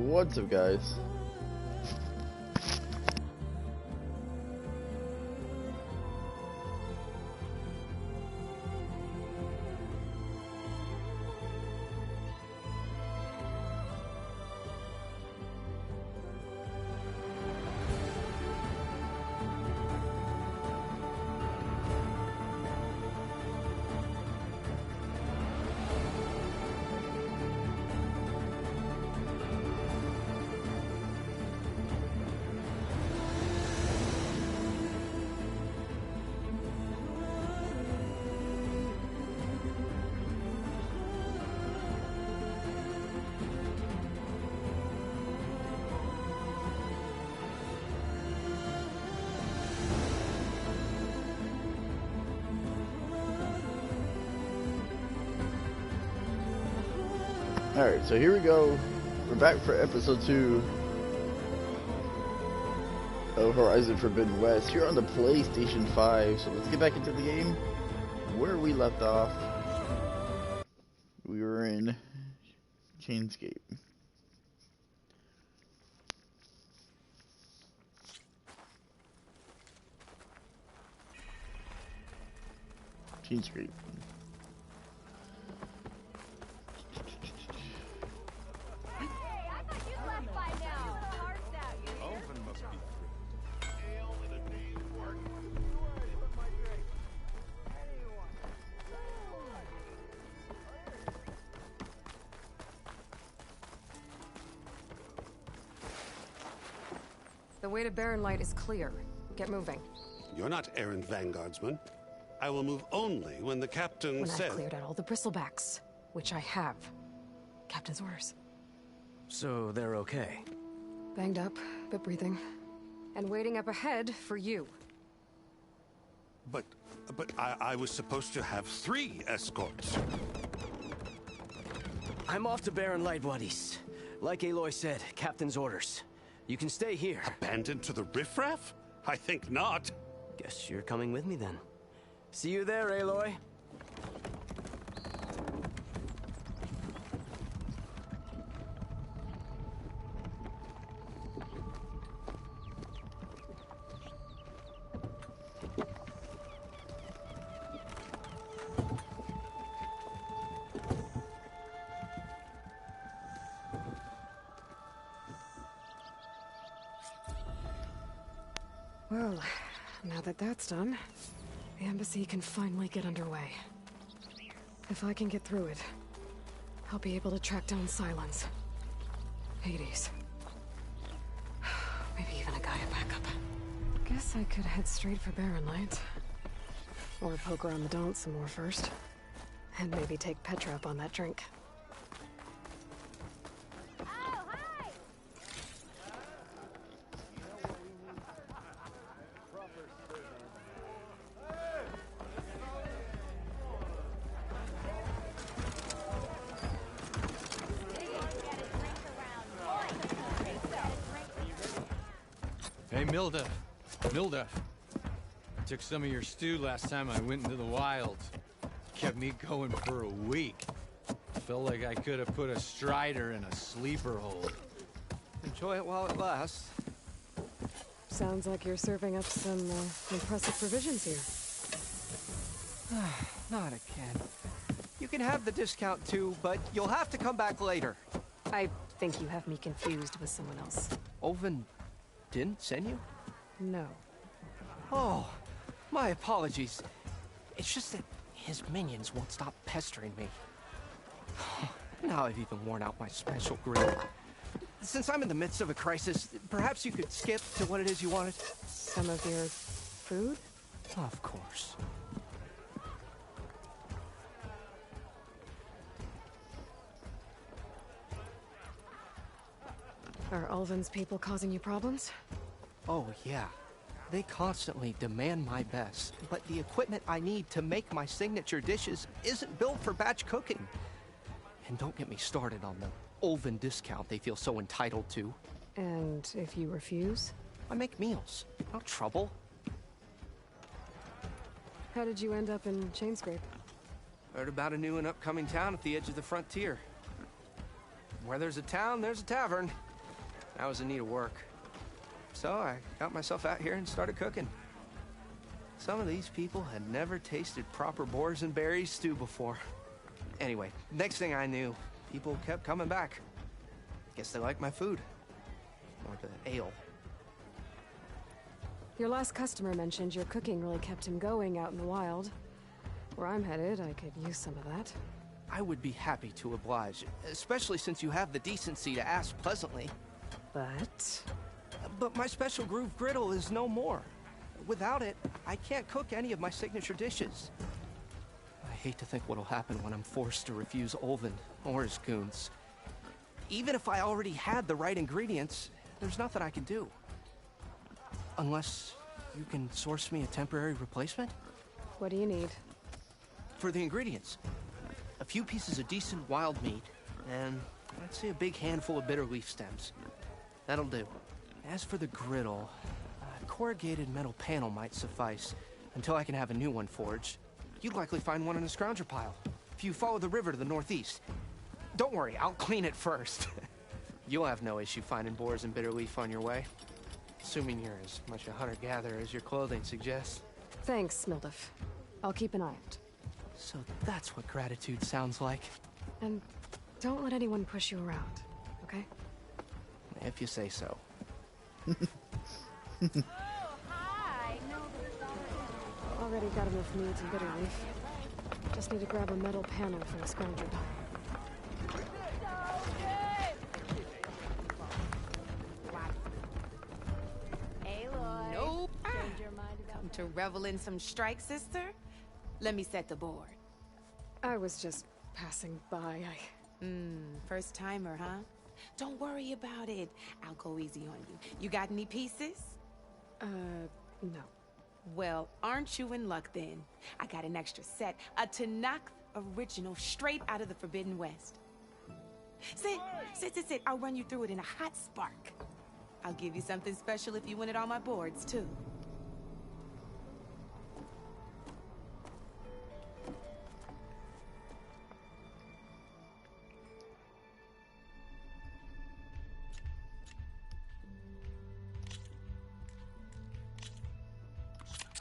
What's up, guys? Alright, so here we go. We're back for episode 2 of Horizon Forbidden West here on the PlayStation 5. So let's get back into the game where we left off. We were in Chainscape. Chainscape. The way to Barren Light is clear. Get moving. You're not errant vanguardsman. I will move only when the captain When says... I've cleared out all the bristlebacks, which I have. Captain's orders. So they're okay? Banged up, but breathing. And waiting up ahead for you. But I was supposed to have 3 escorts. I'm off to Barren Light, buddies. Like Aloy said, Captain's orders. You can stay here. Abandoned to the riffraff? I think not. Guess you're coming with me then. See you there, Aloy. Well, now that that's done, the embassy can finally get underway. If I can get through it, I'll be able to track down Silence. Hades. Maybe even a Gaia backup. Guess I could head straight for Barren Light. Or poke around the Daunt some more first. And maybe take Petra up on that drink. Hey, Milda. I took some of your stew last time I went into the wilds. Kept me going for a week. Felt like I could have put a strider in a sleeper hole. Enjoy it while it lasts. Sounds like you're serving up some impressive provisions here. Not again. You can have the discount too, but you'll have to come back later. I think you have me confused with someone else. Oven didn't send you? No. Oh, my apologies. It's just that his minions won't stop pestering me. Now I've even worn out my special grill. Since I'm in the midst of a crisis, perhaps you could skip to what it is you wanted? Some of your food? Of course. Are Ulvin's people causing you problems? Oh, yeah. They constantly demand my best, but the equipment I need to make my signature dishes isn't built for batch cooking. And don't get me started on the Ulvin discount they feel so entitled to. And if you refuse? I make meals. No trouble. How did you end up in Chainscape? Heard about a new and upcoming town at the edge of the frontier. Where there's a town, there's a tavern. I was in need of work. So I got myself out here and started cooking. Some of these people had never tasted proper boars and berries stew before. Anyway, next thing I knew, people kept coming back. Guess they liked my food. Or the ale. Your last customer mentioned your cooking really kept him going out in the wild. Where I'm headed, I could use some of that. I would be happy to oblige, especially since you have the decency to ask pleasantly. But my special groove griddle is no more. Without it, I can't cook any of my signature dishes. I hate to think what'll happen when I'm forced to refuse Olvin or his goons. Even if I already had the right ingredients, there's nothing I can do. Unless you can source me a temporary replacement? What do you need? For the ingredients, a few pieces of decent wild meat, and I'd say a big handful of bitter leaf stems. That'll do. As for the griddle, a corrugated metal panel might suffice until I can have a new one forged. You'd likely find one in a scrounger pile if you follow the river to the northeast. Don't worry, I'll clean it first. You'll have no issue finding boars and bitter leaf on your way. Assuming you're as much a hunter-gatherer as your clothing suggests. Thanks, Smildiff. I'll keep an eye out. So that's what gratitude sounds like. And don't let anyone push you around, okay? If you say so. Already got enough meat and bitter leaf. Just need to grab a metal panel from a scrounger pile. Aloys. Nope. Change your mind about Come to revel in some strike, sister? Let me set the board. I was just passing by. First timer, huh? Don't worry about it. I'll go easy on you. You got any pieces? No. Well, aren't you in luck then? I got an extra set, a Tanakh original straight out of the Forbidden West. Sit. I'll run you through it in a hot spark. I'll give you something special if you win it on my boards, too.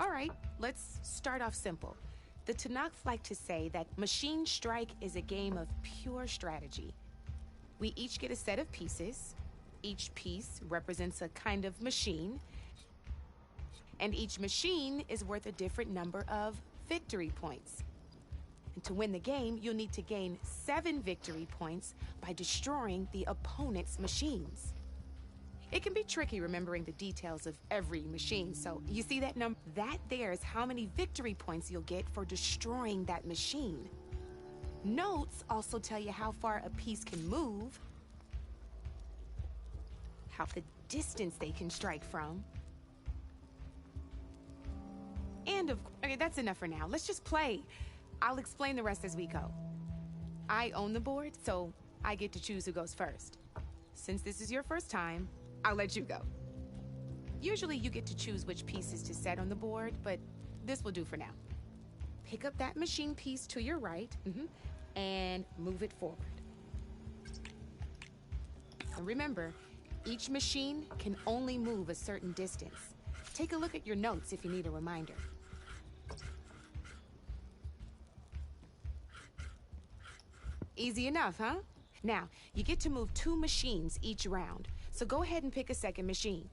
All right, let's start off simple. The Tanakh like to say that Machine Strike is a game of pure strategy. We each get a set of pieces. Each piece represents a kind of machine. And each machine is worth a different number of victory points. And to win the game, you'll need to gain 7 victory points by destroying the opponent's machines. It can be tricky remembering the details of every machine, so you see that number? That there is how many victory points you'll get for destroying that machine. Notes also tell you how far a piece can move, how the distance they can strike from, and okay, that's enough for now. Let's just play. I'll explain the rest as we go. I own the board, so I get to choose who goes first. Since this is your first time, I'll let you go. Usually you get to choose which pieces to set on the board, but this will do for now. Pick up that machine piece to your right, and move it forward. And remember, each machine can only move a certain distance. Take a look at your notes if you need a reminder. Easy enough, huh? Now, you get to move 2 machines each round. So go ahead and pick a second machine.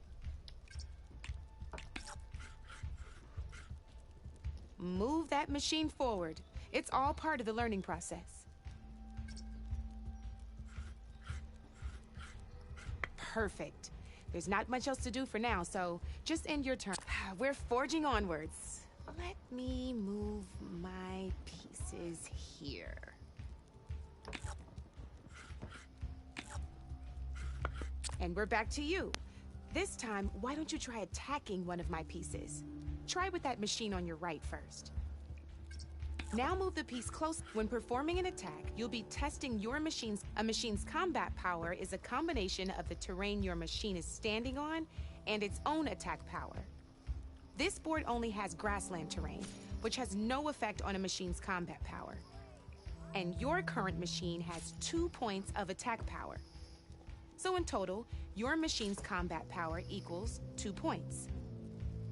Move that machine forward. It's all part of the learning process. Perfect. There's not much else to do for now, so just end your turn. We're forging onwards. Let me move my pieces here. And we're back to you. This time, why don't you try attacking one of my pieces? Try with that machine on your right first. Now move the piece close. When performing an attack, you'll be testing your machine's... A machine's combat power is a combination of the terrain your machine is standing on and its own attack power. This board only has grassland terrain, which has no effect on a machine's combat power. And your current machine has 2 points of attack power. So in total, your machine's combat power equals 2 points.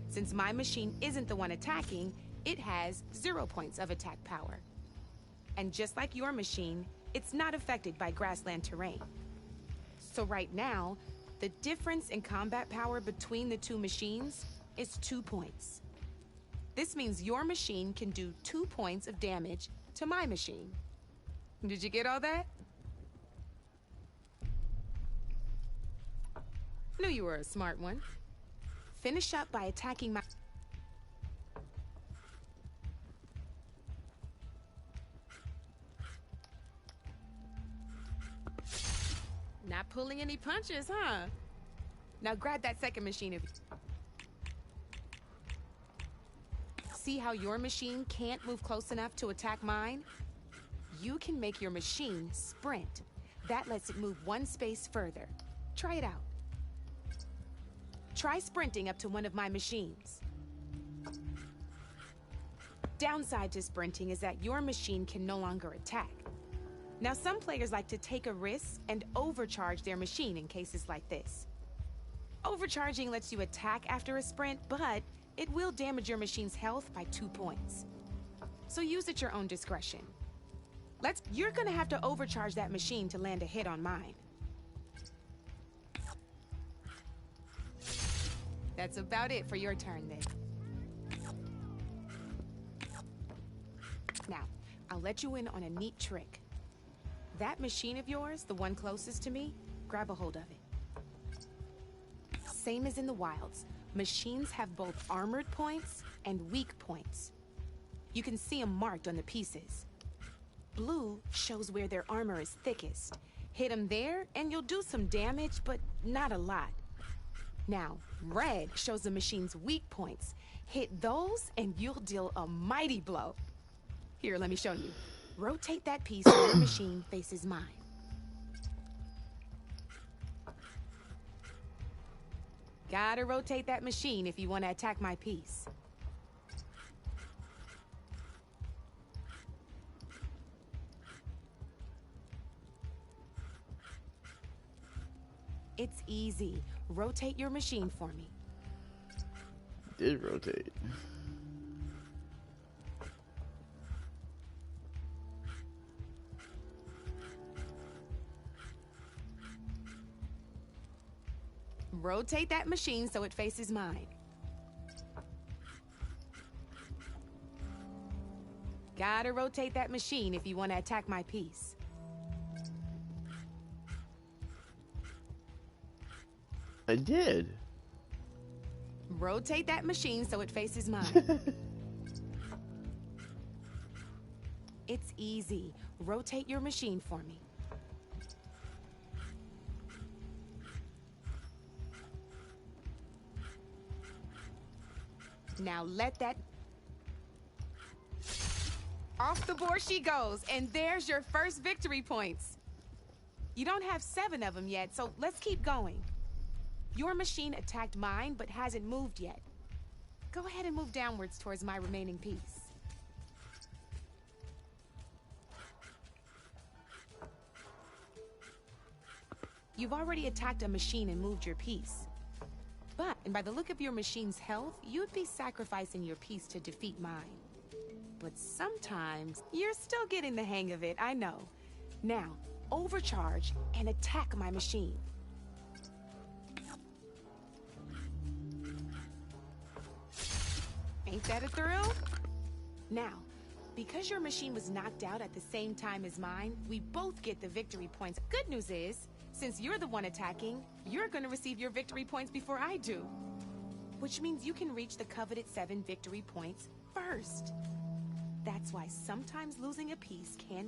Since my machine isn't the one attacking, it has 0 points of attack power. And just like your machine, it's not affected by grassland terrain. So right now, the difference in combat power between the two machines is 2 points. This means your machine can do 2 points of damage to my machine. Did you get all that? Knew you were a smart one. Finish up by attacking my... Not pulling any punches, huh? Now grab that second machine. See how your machine can't move close enough to attack mine? You can make your machine sprint. That lets it move 1 space further. Try it out. Try sprinting up to one of my machines. Downside to sprinting is that your machine can no longer attack. Now, some players like to take a risk and overcharge their machine in cases like this. Overcharging lets you attack after a sprint, but it will damage your machine's health by 2 points. So use at your own discretion. You're gonna have to overcharge that machine to land a hit on mine. That's about it for your turn then. Now, I'll let you in on a neat trick. That machine of yours, the one closest to me, grab a hold of it. Same as in the wilds, machines have both armored points and weak points. You can see them marked on the pieces. Blue shows where their armor is thickest. Hit them there and you'll do some damage, but not a lot. Now, red shows the machine's weak points. Hit those and you'll deal a mighty blow. Here, let me show you. Rotate that piece so your machine faces mine. Gotta rotate that machine if you want to attack my piece. It's easy. Rotate your machine for me. Did rotate. Rotate that machine so it faces mine. Gotta rotate that machine if you want to attack my piece. I did. Rotate that machine so it faces mine. It's easy. Rotate your machine for me. Now let that... Off the board she goes, and there's your first victory points. You don't have 7 of them yet, so let's keep going. Your machine attacked mine, but hasn't moved yet. Go ahead and move downwards towards my remaining piece. You've already attacked a machine and moved your piece. But, and by the look of your machine's health, you'd be sacrificing your piece to defeat mine. But sometimes, you're still getting the hang of it, I know. Now, overcharge and attack my machine. Ain't that a thrill? Now, because your machine was knocked out at the same time as mine, we both get the victory points. Good news is, since you're the one attacking, you're gonna receive your victory points before I do. Which means you can reach the coveted 7 victory points first. That's why sometimes losing a piece can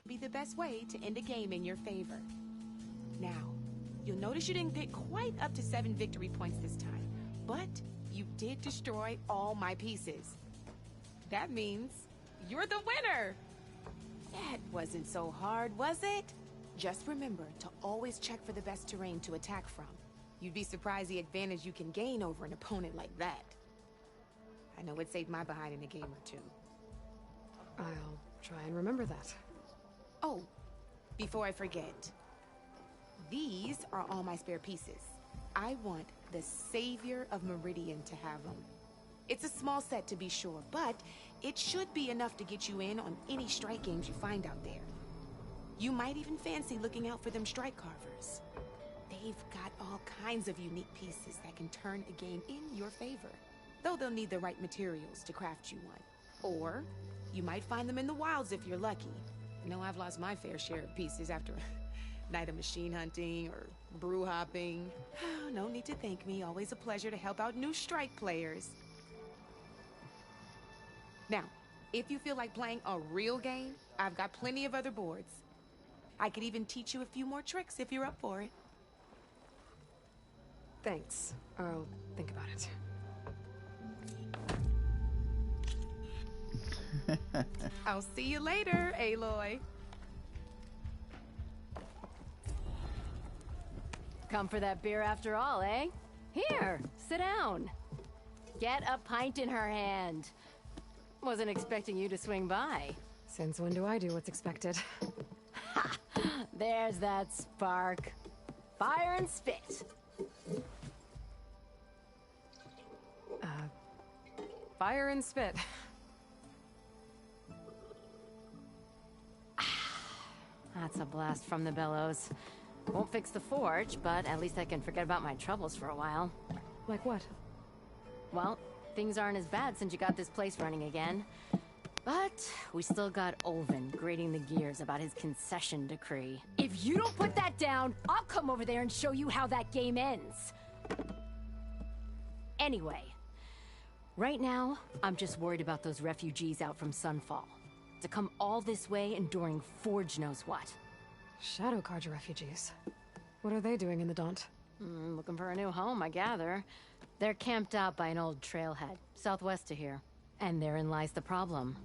be the best way to end a game in your favor. Now, you'll notice you didn't get quite up to 7 victory points this time, but you did destroy all my pieces. That means you're the winner! That wasn't so hard, was it? Just remember to always check for the best terrain to attack from. You'd be surprised the advantage you can gain over an opponent like that. I know it saved my behind in a game or two. I'll try and remember that. Oh, before I forget, These are all my spare pieces. I want the Savior of Meridian to have them. It's a small set to be sure, but it should be enough to get you in on any strike games you find out there. You might even fancy looking out for them strike carvers. They've got all kinds of unique pieces that can turn a game in your favor, though they'll need the right materials to craft you one. Or you might find them in the wilds if you're lucky. You know, I've lost my fair share of pieces after a night of machine hunting or brew hopping. No need to thank me. Always a pleasure to help out new strike players. Now, if you feel like playing a real game, I've got plenty of other boards. I could even teach you a few more tricks if you're up for it. Thanks. I'll think about it. I'll see you later, Aloy. Come for that beer after all, eh? Here, sit down. Get a pint in her hand. Wasn't expecting you to swing by. Since when do I do what's expected? Ha! There's that spark. Fire and spit. Fire and spit. That's a blast from the bellows. Won't fix the forge, but at least I can forget about my troubles for a while. Like what? Well, things aren't as bad since you got this place running again. But we still got Olvin grating the gears about his concession decree. If you don't put that down, I'll come over there and show you how that game ends. Anyway, right now, I'm just worried about those refugees out from Sunfall. To come all this way enduring Forge knows what. Shadow Carja refugees. What are they doing in the Daunt? Looking for a new home, I gather. They're camped out by an old trailhead, southwest of here. And therein lies the problem.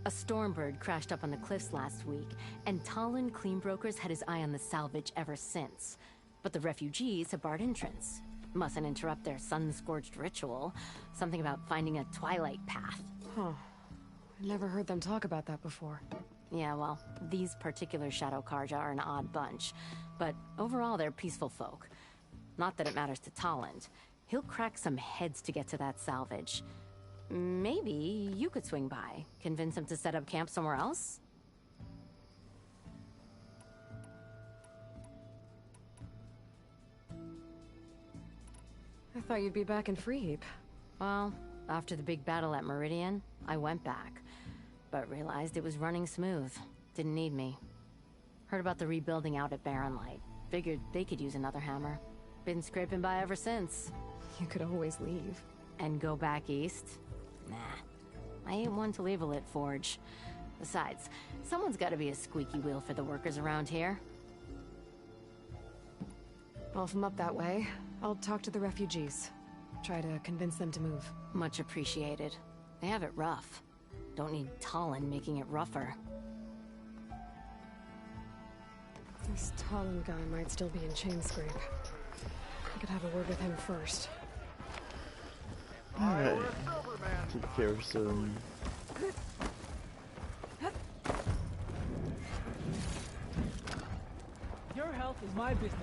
A Stormbird crashed up on the cliffs last week, and Talon Cleanbrokers had his eye on the salvage ever since. But the refugees have barred entrance. Mustn't interrupt their sun-scorched ritual. Something about finding a twilight path. Huh. I never heard them talk about that before. Yeah, well, these particular Shadow Carja are an odd bunch. But overall, they're peaceful folk. Not that it matters to Talon. He'll crack some heads to get to that salvage. Maybe you could swing by, convince him to set up camp somewhere else? I thought you'd be back in Freeheap. Well, after the big battle at Meridian, I went back. But realized it was running smooth. Didn't need me. Heard about the rebuilding out at Barren Light. Figured they could use another hammer. Been scraping by ever since. You could always leave. And go back east? Nah. I ain't one to leave a lit forge. Besides, someone's gotta be a squeaky wheel for the workers around here. Well, if I'm up that way, I'll talk to the refugees. Try to convince them to move. Much appreciated. They have it rough. Don't need Talon making it rougher. This Talon guy might still be in Chainscrape. I could have a word with him first. Alright. Take care of some... Your health is my business.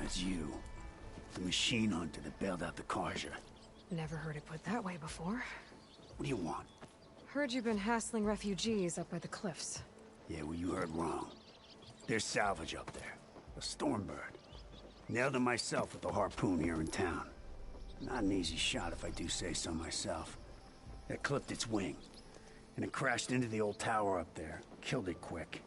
It's you. The machine hunter that bailed out the Carja. Never heard it put that way before. What do you want? Heard you've been hassling refugees up by the cliffs. Yeah, well, you heard wrong. There's salvage up there. A Stormbird. Nailed him myself with the harpoon here in town. Not an easy shot if I do say so myself. It clipped its wing. And it crashed into the old tower up there. Killed it quick.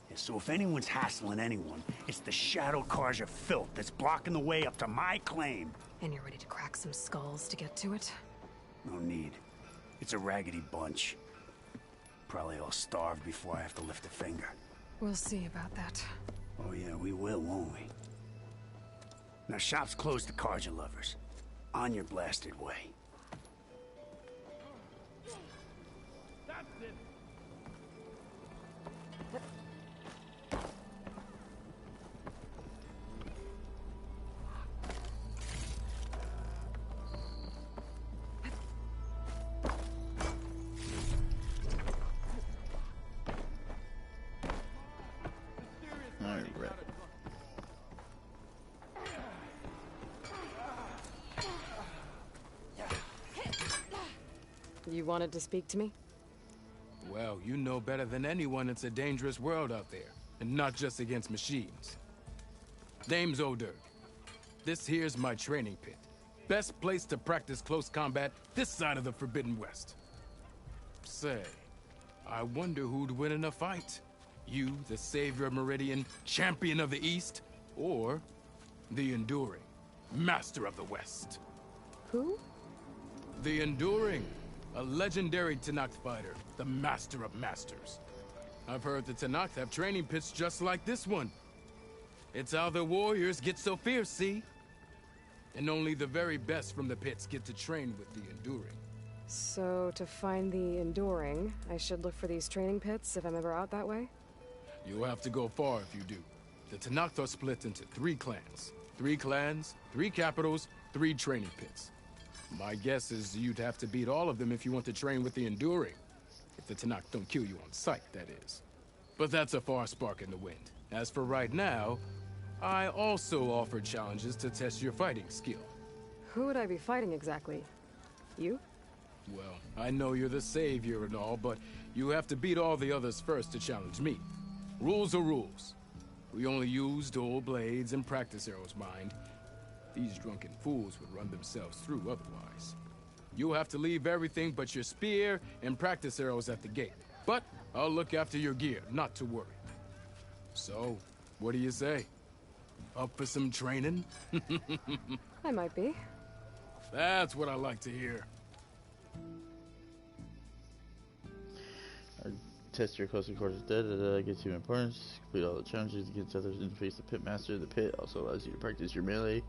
Yeah, so if anyone's hassling anyone, it's the Shadow Carja filth that's blocking the way up to my claim. And you're ready to crack some skulls to get to it? No need. It's a raggedy bunch. Probably all starved before I have to lift a finger. We'll see about that. Oh yeah, we will, won't we? Now shop's closed to carja lovers. On your blasted way. Alright. You wanted to speak to me? Well, you know better than anyone it's a dangerous world out there, and not just against machines. Name's O'Dirk. This here's my training pit. Best place to practice close combat this side of the Forbidden West. Say, I wonder who'd win in a fight. You, the savior of Meridian, champion of the East, or the Enduring, master of the West. Who? The Enduring, a legendary Tenakth fighter, the master of masters. I've heard the Tenakth have training pits just like this one. It's how the warriors get so fierce, see? And only the very best from the pits get to train with the Enduring. So, to find the Enduring, I should look for these training pits if I'm ever out that way? You'll have to go far if you do. The Tenakth are split into 3 clans. 3 clans, 3 capitals, 3 training pits. My guess is you'd have to beat all of them if you want to train with the Enduring. If the Tenakth don't kill you on sight, that is. But that's a far spark in the wind. As for right now, I also offer challenges to test your fighting skill. Who would I be fighting exactly? You? Well, I know you're the savior and all, but you have to beat all the others first to challenge me. Rules are rules. We only use dual blades and practice arrows, mind. These drunken fools would run themselves through otherwise. You'll have to leave everything but your spear and practice arrows at the gate. But I'll look after your gear, not to worry. So, what do you say? Up for some training? I might be. That's what I like to hear. Test your close quarters dead, gets you importance, complete all the challenges against others, interface the pit master. The pit also allows you to practice your melee.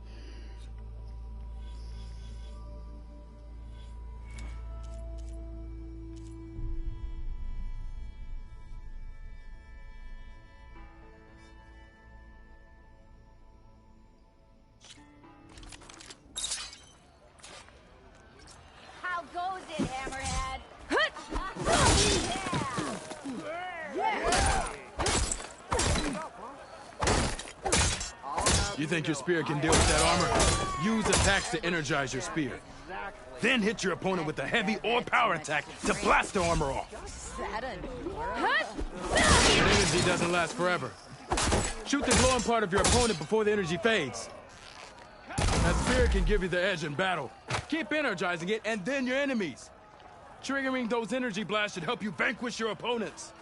How goes it, Hammerhead? You think your spear can deal with that armor? Use attacks to energize your spear. Then hit your opponent with a heavy or power attack to blast the armor off. The energy doesn't last forever. Shoot the glowing part of your opponent before the energy fades. That spear can give you the edge in battle. Keep energizing it, and then your enemies. Triggering those energy blasts should help you vanquish your opponents.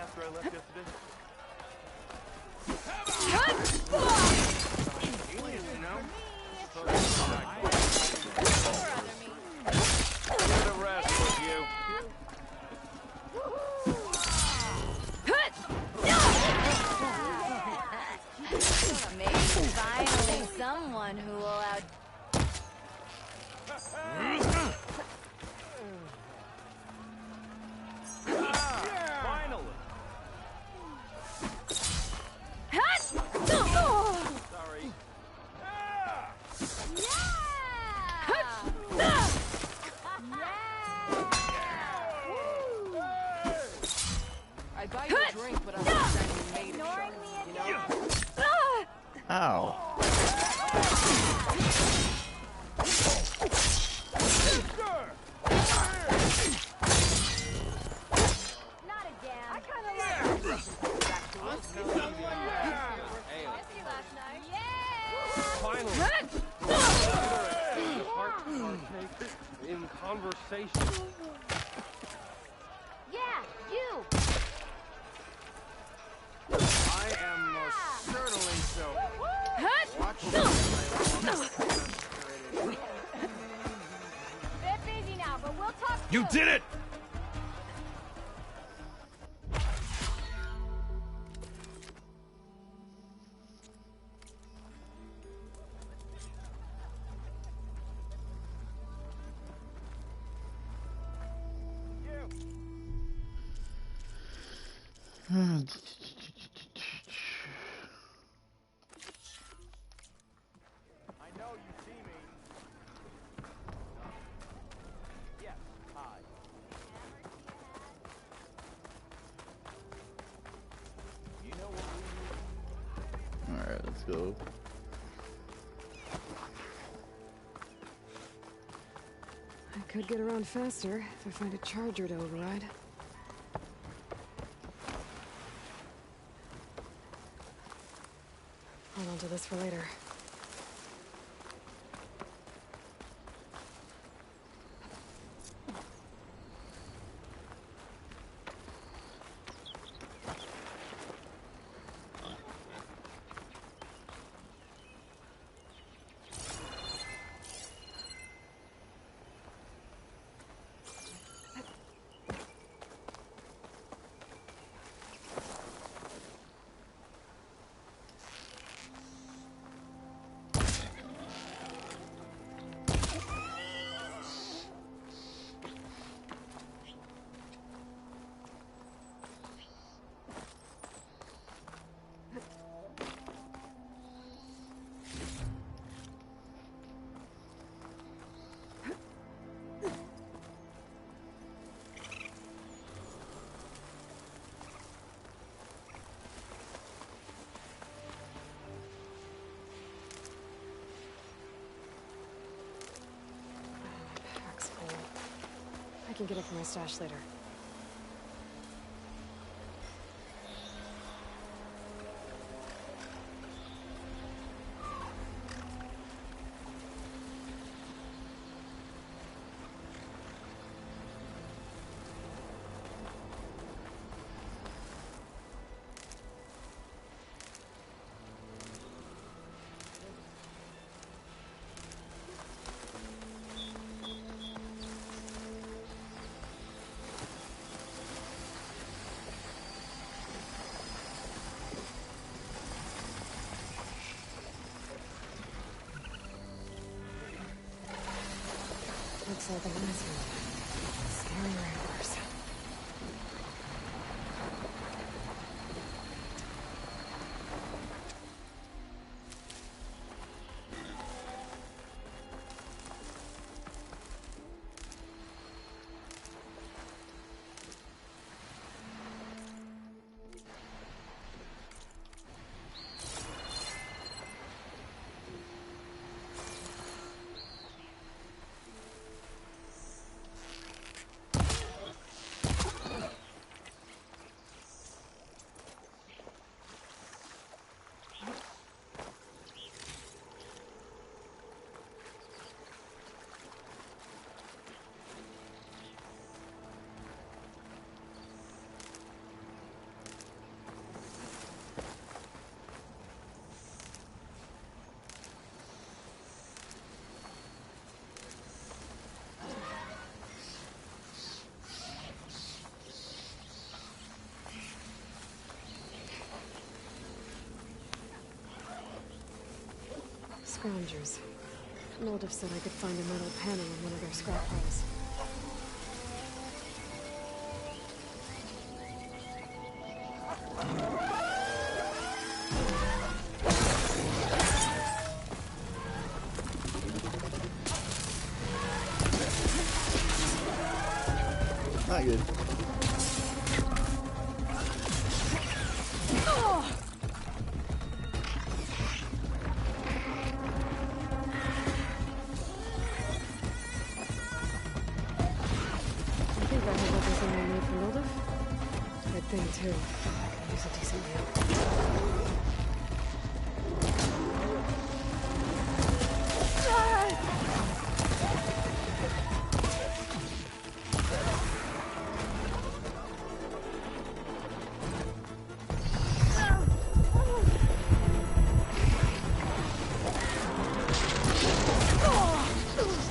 After I left yesterday? someone who will out. Finally. Sorry. I buy you a drink, but I'm not exactly made of sharks, you know? Ow. Not again. I kind of like last night. Yeah. Finally. Heart partake in conversation. Yeah, you. I am most certainly so. Watch Bit busy now, but we'll talk. You did it! I know you see me. Yes, hi. You know what we Alright, let's go. I could get around faster if I find a charger to override. Hold on to this for later. Pack's full. I can get it from my stash later. Looks like a nice one. Scary ramblers. Scroungers. Moldiv said I could find a metal panel in one of their scrap piles. Not good. I think I have everything I need for Moldiv. Good thing, too. I could use a decent meal.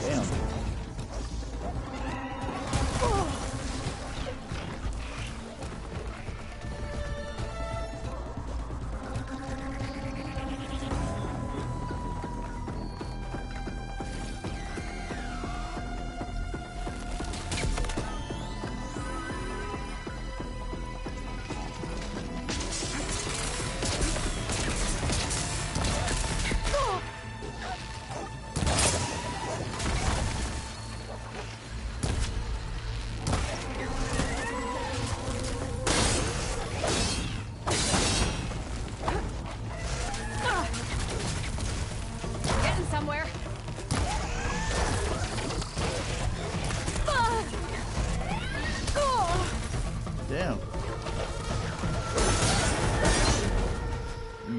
Damn. Getting somewhere. Damn.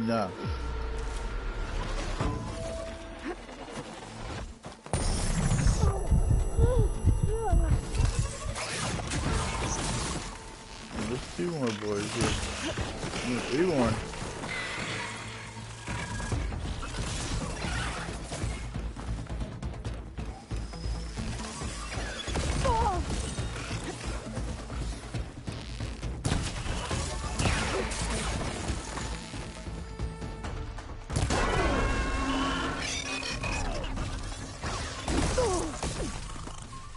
Nah. There's 2 more boys here. 3 more.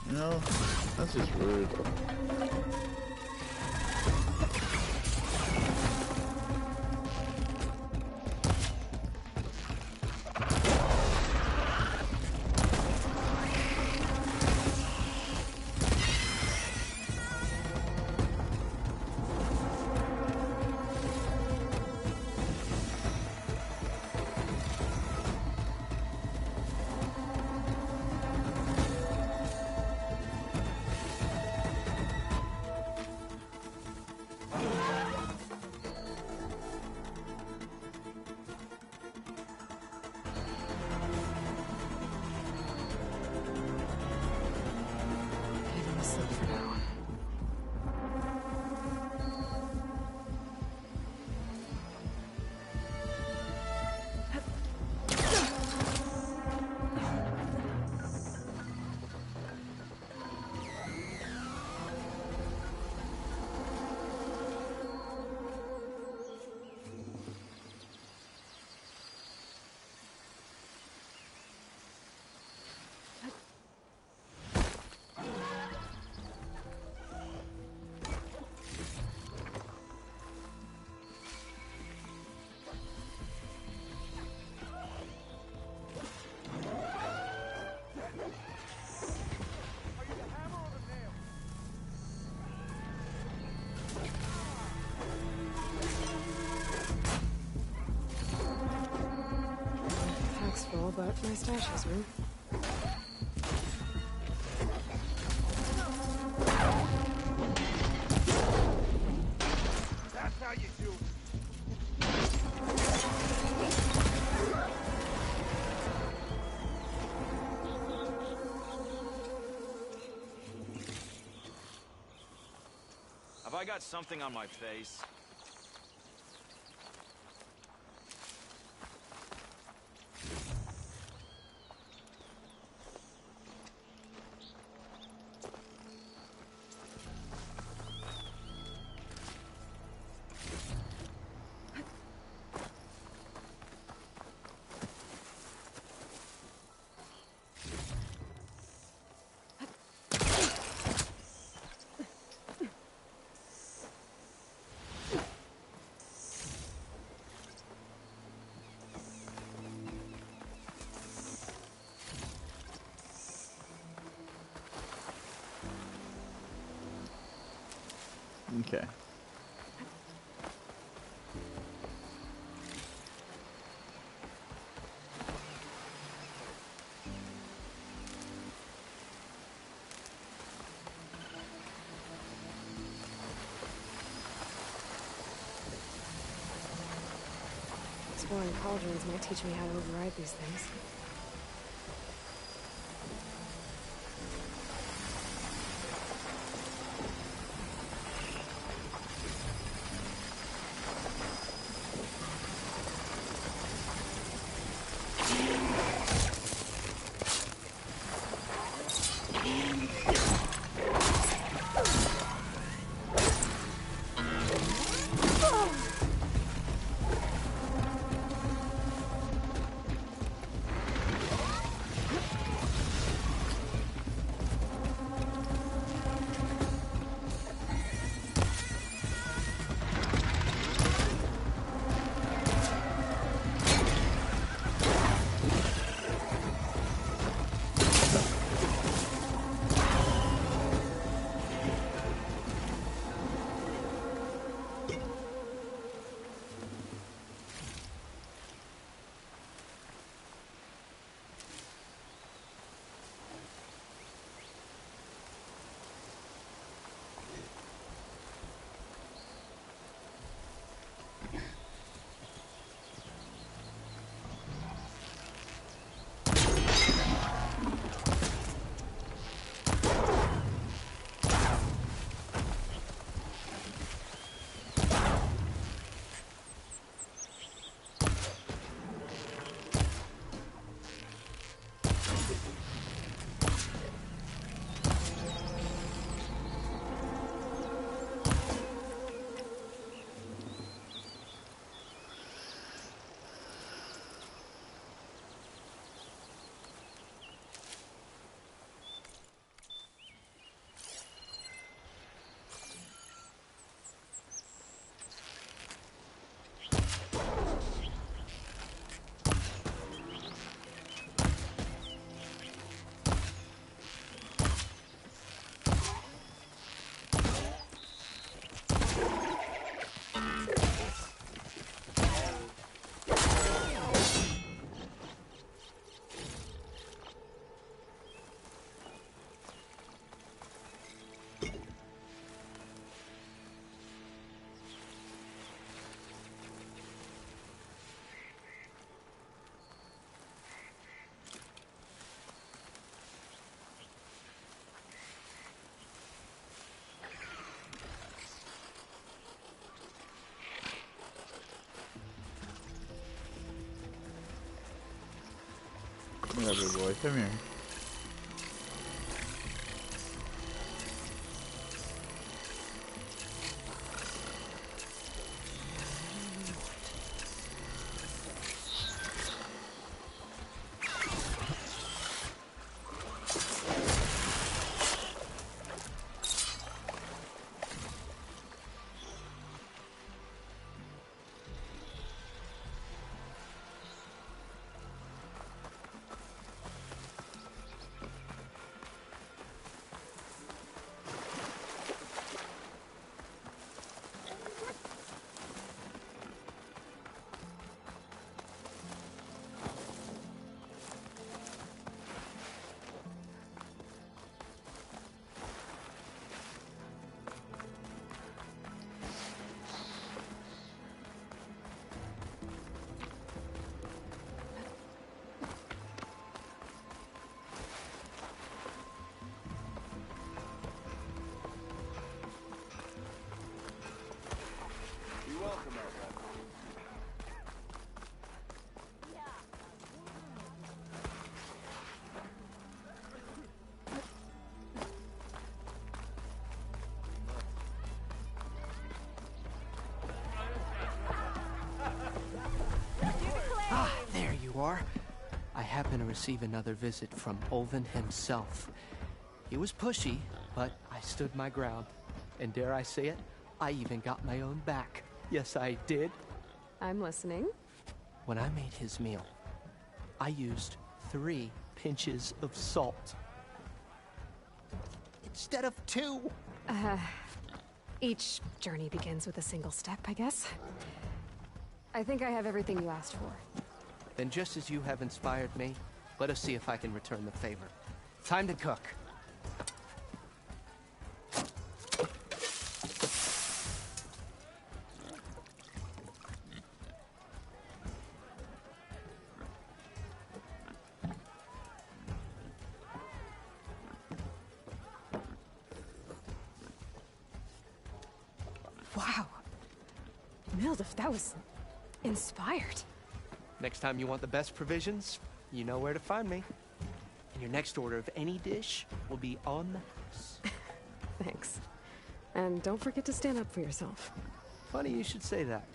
You know, that's just rude. Even asleep for now. Pack's full, but my stash has room. That's how you do it. Have I got something on my face? Okay. Exploring cauldrons might teach me how to override these things. Yeah, big boy, come here. War, I happen to receive another visit from Olvin himself. He was pushy, but I stood my ground. And dare I say it, I even got my own back. Yes, I did. I'm listening. When I made his meal, I used 3 pinches of salt. Instead of 2. Each journey begins with a single step, I guess. I think I have everything you asked for. Then just as you have inspired me, let us see if I can return the favor. Time to cook. Wow. Mildef, that was inspired. Next time you want the best provisions, you know where to find me. And your next order of any dish will be on the house. Thanks. And don't forget to stand up for yourself. Funny you should say that.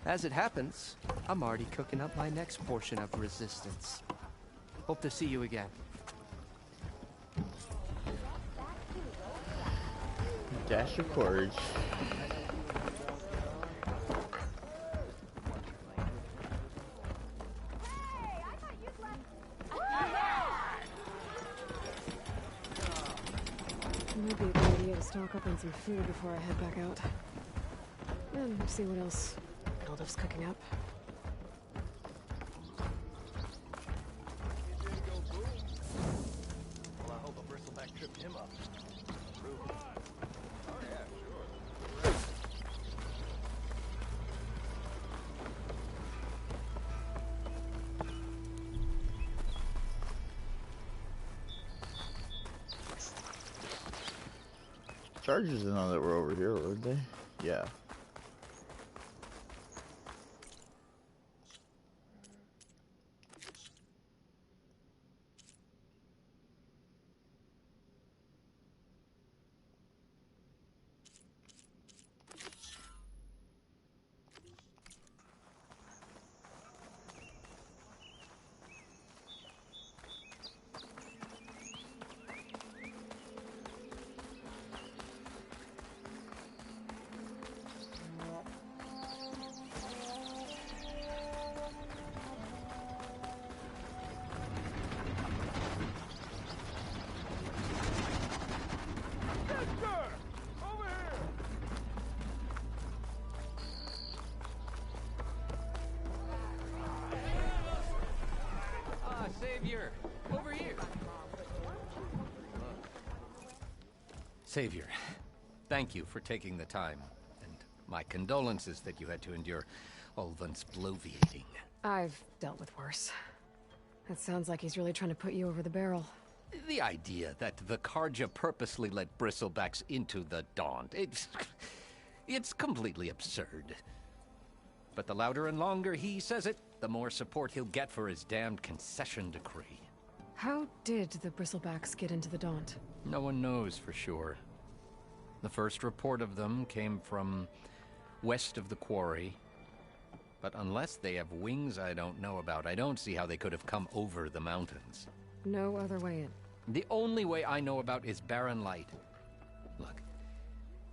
As it happens, I'm already cooking up my next portion of resistance. Hope to see you again. Dash of courage. Might be a good idea to stock up on some food before I head back out. And see what else Mildef's cooking up. Well, I hope a bristleback tripped him up. Chargers didn't know that we're over here, would they? Yeah. Savior, over here. Savior, thank you for taking the time, and my condolences that you had to endure Ulvin's bloviating. I've dealt with worse. It sounds like he's really trying to put you over the barrel. The idea that the Karja purposely let bristlebacks into the Daunt, it's completely absurd. But the louder and longer he says it, the more support he'll get for his damned concession decree. How did the bristlebacks get into the Daunt? No one knows for sure. The first report of them came from west of the quarry. But unless they have wings I don't know about, I don't see how they could have come over the mountains. No other way in. The only way I know about is barren light. Look,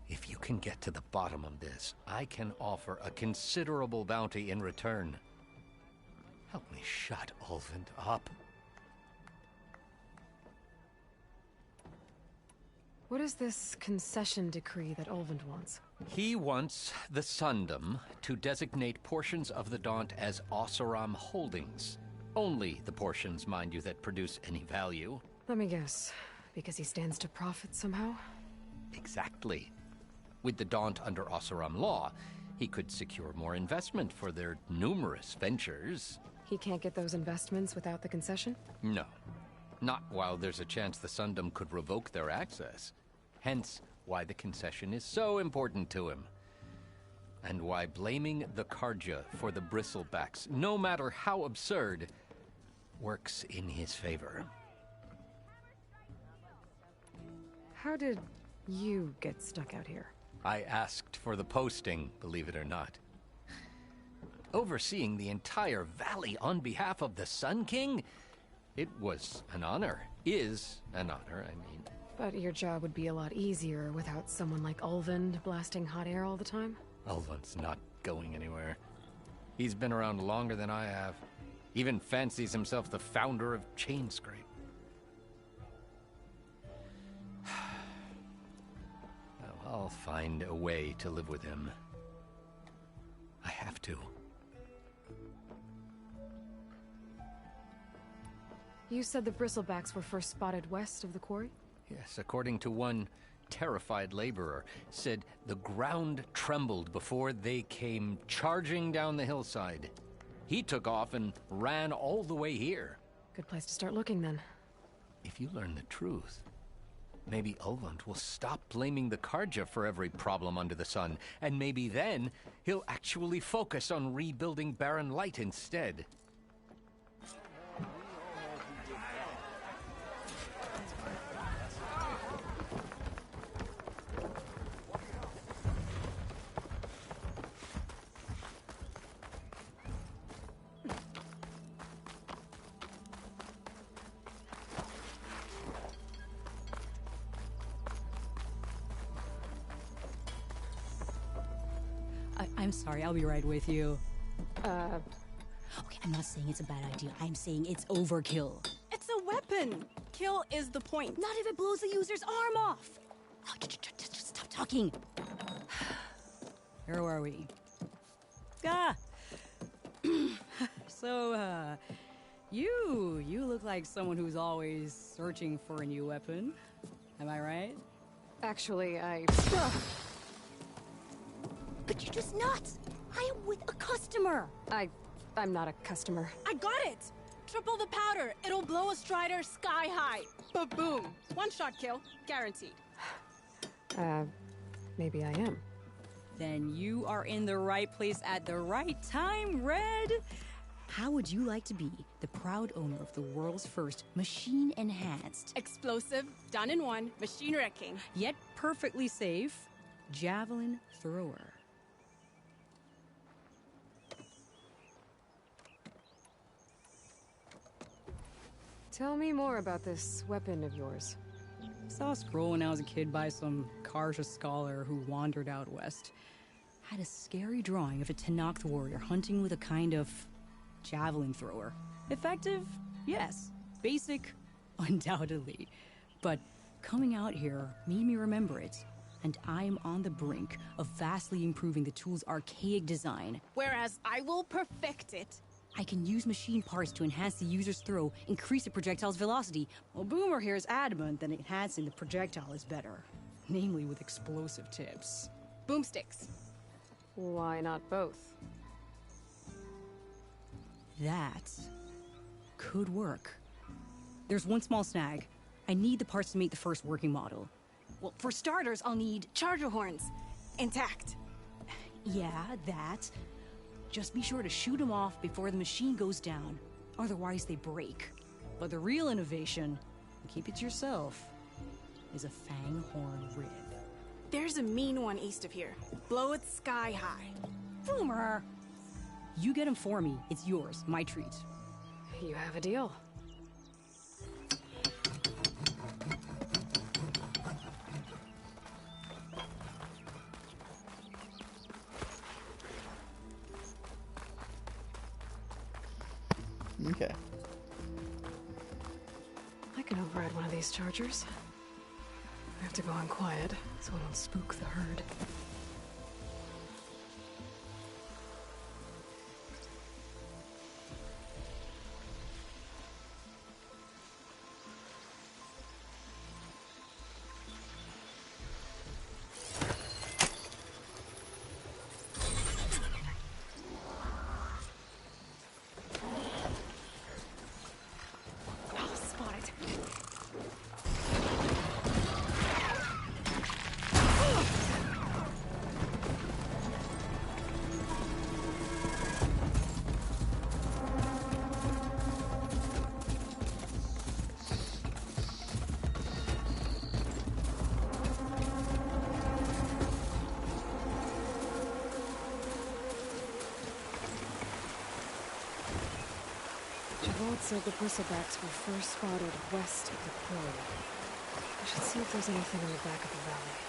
if you can get to the bottom of this, I can offer a considerable bounty in return. Help me shut Ulvin up. What is this concession decree that Ulvin wants? He wants the Sundom to designate portions of the Daunt as Oseram holdings. Only the portions, mind you, that produce any value. Let me guess. Because he stands to profit somehow? Exactly. With the Daunt under Oseram law, he could secure more investment for their numerous ventures. He can't get those investments without the concession? No. Not while there's a chance the Sundom could revoke their access. Hence, why the concession is so important to him. And why blaming the Karja for the bristlebacks, no matter how absurd, works in his favor. How did you get stuck out here? I asked for the posting, believe it or not. Overseeing the entire valley on behalf of the Sun King? It was an honor. Is an honor, I mean. But your job would be a lot easier without someone like Ulvin blasting hot air all the time? Ulvin's not going anywhere. He's been around longer than I have. Even fancies himself the founder of Chainscrape. I'll find a way to live with him. I have to. You said the bristlebacks were first spotted west of the quarry? Yes, according to one terrified laborer, said the ground trembled before they came charging down the hillside. He took off and ran all the way here. Good place to start looking, then. If you learn the truth, maybe Ulvund will stop blaming the Karja for every problem under the sun, and maybe then he'll actually focus on rebuilding Barren Light instead. I'm sorry, I'll be right with you. Okay, I'm not saying it's a bad idea. I'm saying it's overkill. It's a weapon! Kill is the point. Not if it blows the user's arm off! Oh, just stop talking. Where are we? Ah! So, you look like someone who's always searching for a new weapon. Am I right? Actually, But you're just nuts! I am with a customer! I'm not a customer. I got it! Triple the powder. It'll blow a Strider sky high. Ba-boom. One-shot kill. Guaranteed. Maybe I am. Then you are in the right place at the right time, Red! How would you like to be the proud owner of the world's first machine-enhanced, explosive, done in one, machine wrecking, yet perfectly safe, javelin thrower? Tell me more about this weapon of yours. I saw a scroll when I was a kid by some Karja scholar who wandered out west. Had a scary drawing of a Tenakth warrior hunting with a kind of javelin thrower. Effective? Yes. Basic? Undoubtedly. But coming out here made me remember it. And I am on the brink of vastly improving the tool's archaic design. Whereas I will perfect it. I can use machine parts to enhance the user's throw, increase the projectile's velocity. Well, Boomer here is adamant that enhancing the projectile is better. Namely with explosive tips. Boomsticks. Why not both? That could work. There's one small snag. I need the parts to make the first working model. Well, for starters, I'll need charger horns. Intact. Yeah, that. Just be sure to shoot them off before the machine goes down. Otherwise, they break. But the real innovation, and keep it to yourself, is a fang horn rib. There's a mean one east of here. Blow it sky high. Boomer! You get him for me. It's yours. My treat. You have a deal. Okay. I can override one of these chargers. I have to go on quiet, so I don't spook the herd. Javod said the bristlebacks were first spotted west of the quarry. I should see if there's anything in the back of the valley.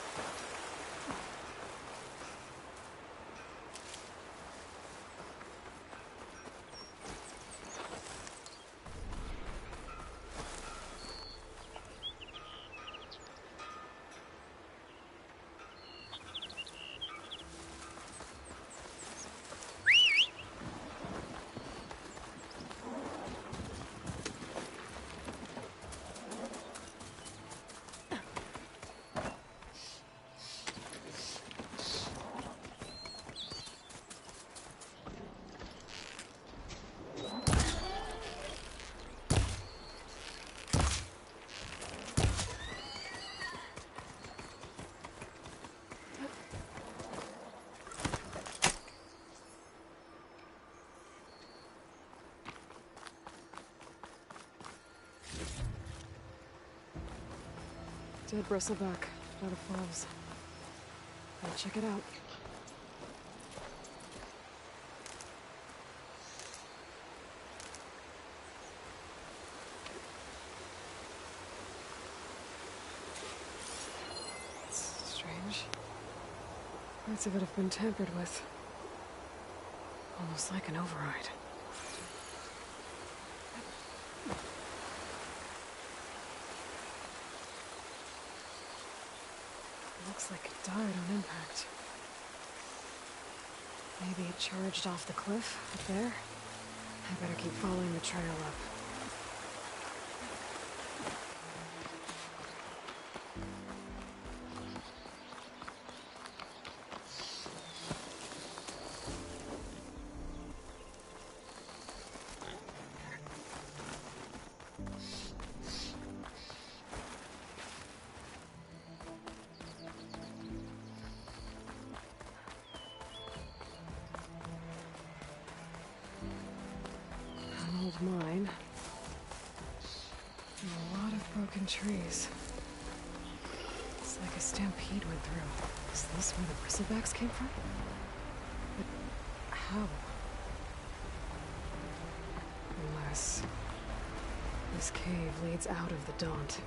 Dead bristleback, out of Falls. I'll check it out. It's strange. Parts of it have been tampered with. Almost like an override. Looks like it died on impact. Maybe it charged off the cliff up there. I better keep following the trail up. Mine. And a lot of broken trees. It's like a stampede went through. Is this where the bristlebacks came from? But how? Unless this cave leads out of the Daunt.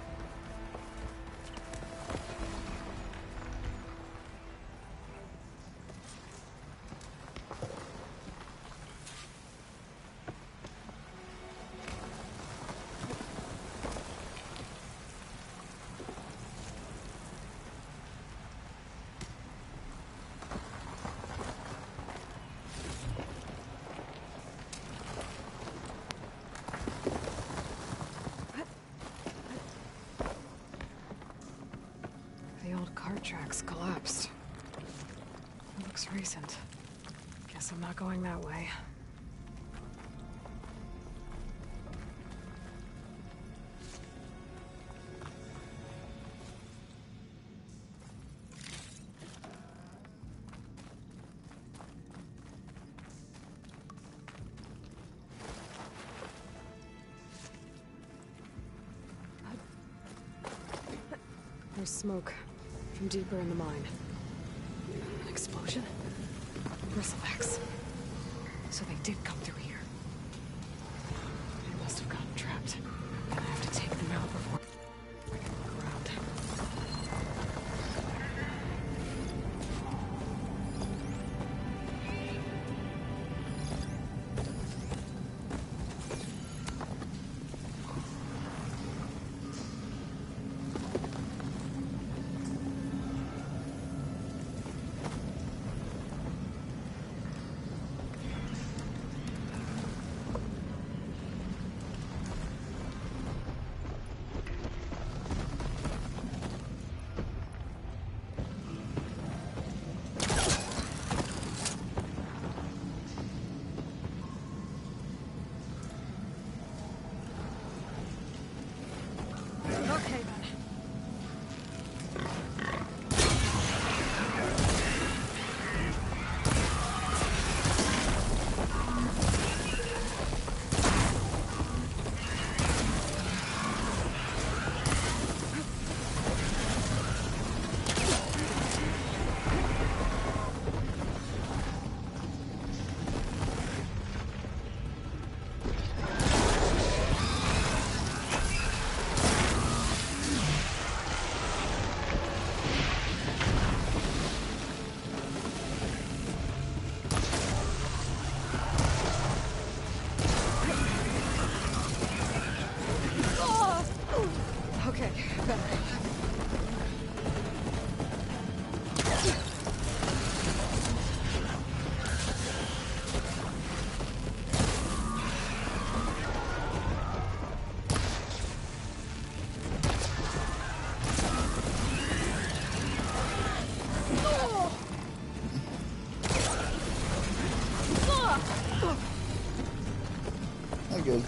Tracks collapsed. It looks recent. Guess I'm not going that way. There's smoke. From deeper in the mine. An explosion? Bristlebacks. So they did come through here. They must have gotten trapped. And I have to take them out before I can look around. Good.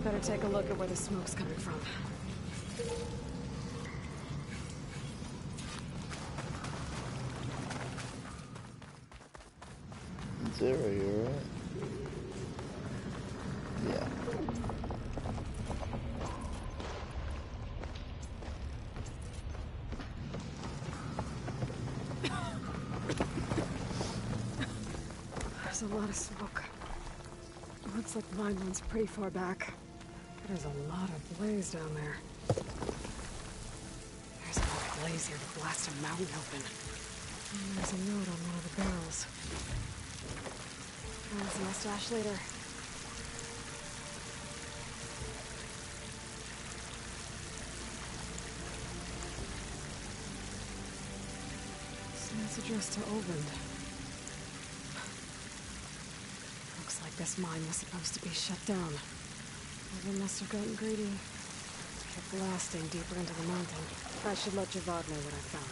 Better take a look at where the smoke's coming from. It's there right here, right? Yeah. There's a lot of smoke. Looks like the mine runs pretty far back. There's a lot of blaze down there. There's enough blaze here to blast a mountain open. And there's a note on one of the barrels. That's my stash later. So it's addressed to Olvend. Looks like this mine was supposed to be shut down. Olvend must have gotten greedy. Kept blasting deeper into the mountain. I should let Javad know what I found.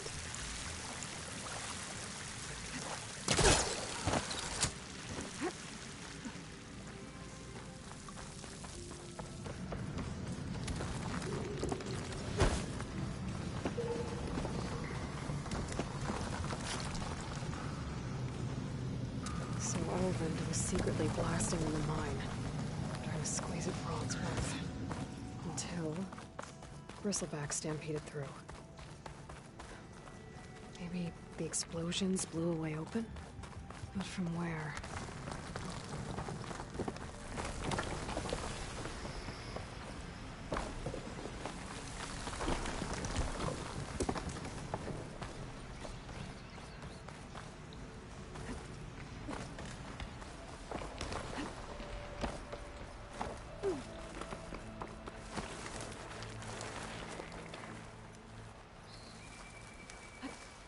So Olvend was secretly blasting in the mine, trying to squeeze it for all it's worth. Until Bristleback stampeded through. Maybe the explosions blew a way open? But from where?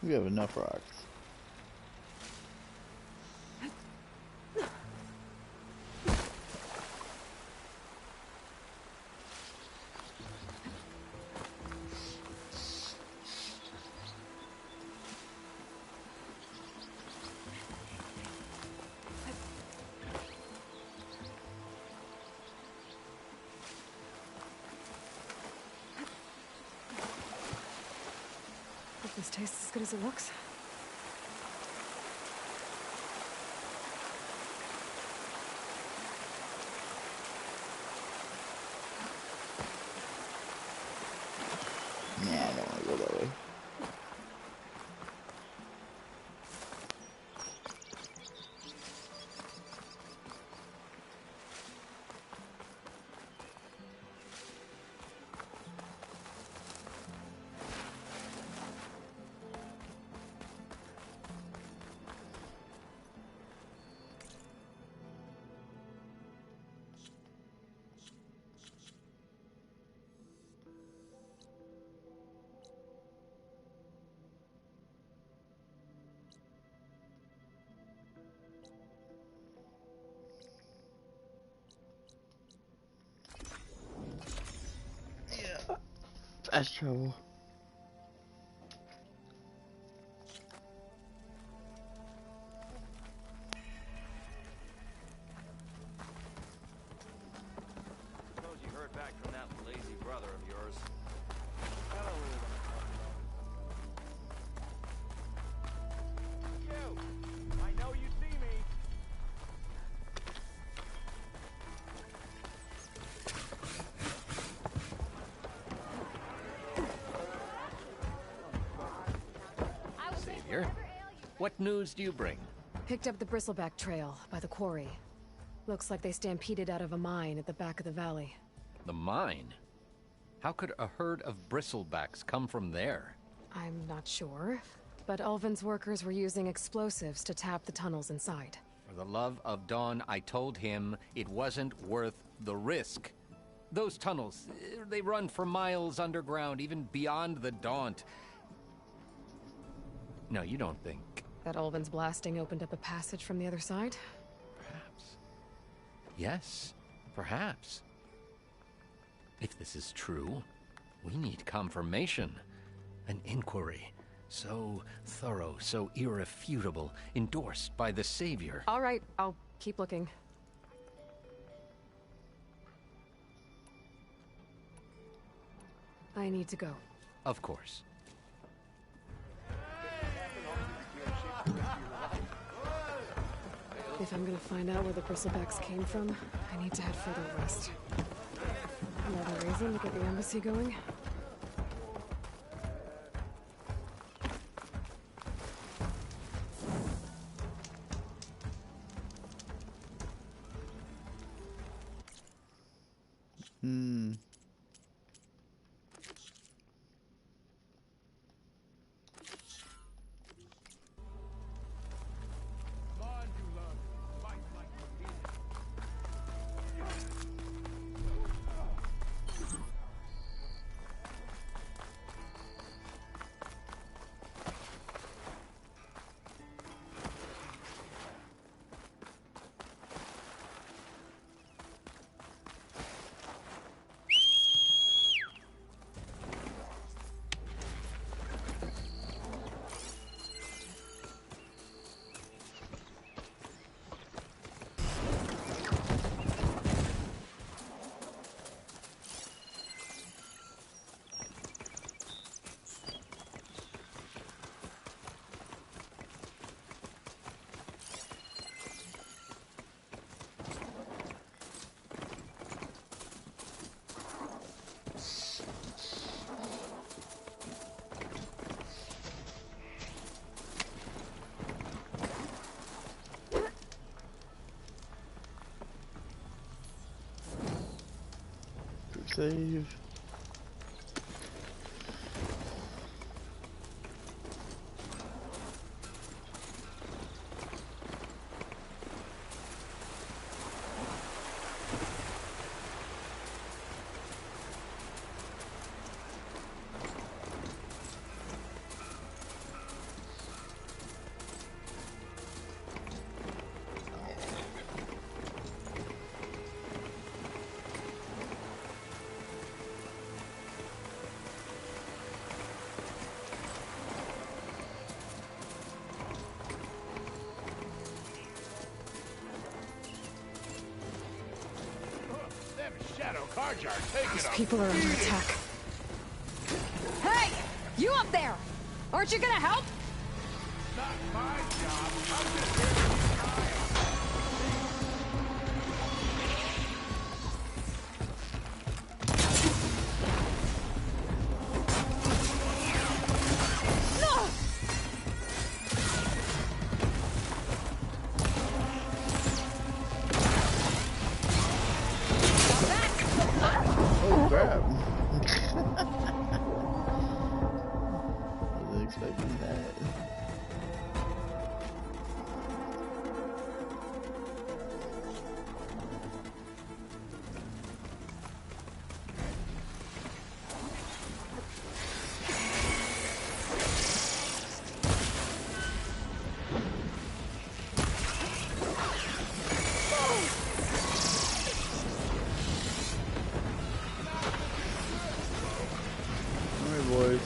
We have enough rocks. Hope this tastes as good as it looks. Nah, I don't want to go that way. Fast travel. Suppose you heard back from that lazy brother of yours. You! I know you see me! Savior, what news do you bring? Picked up the Bristleback trail by the quarry. Looks like they stampeded out of a mine at the back of the valley. The mine? How could a herd of bristlebacks come from there? I'm not sure, but Ulvin's workers were using explosives to tap the tunnels inside. For the love of Dawn, I told him it wasn't worth the risk. Those tunnels, they run for miles underground, even beyond the Daunt. No, you don't think... That Ulvin's blasting opened up a passage from the other side? Perhaps. Yes, perhaps. If this is true, we need confirmation. An inquiry. So thorough, so irrefutable, endorsed by the Savior. All right, I'll keep looking. I need to go. Of course. If I'm gonna find out where the bristlebacks came from, I need to head further west. Another reason to get the embassy going? Save. Those people are under attack. Hey! You up there! Aren't you gonna help? Not my job. I'm just here to Oh crap. Wasn't expecting that. Boys.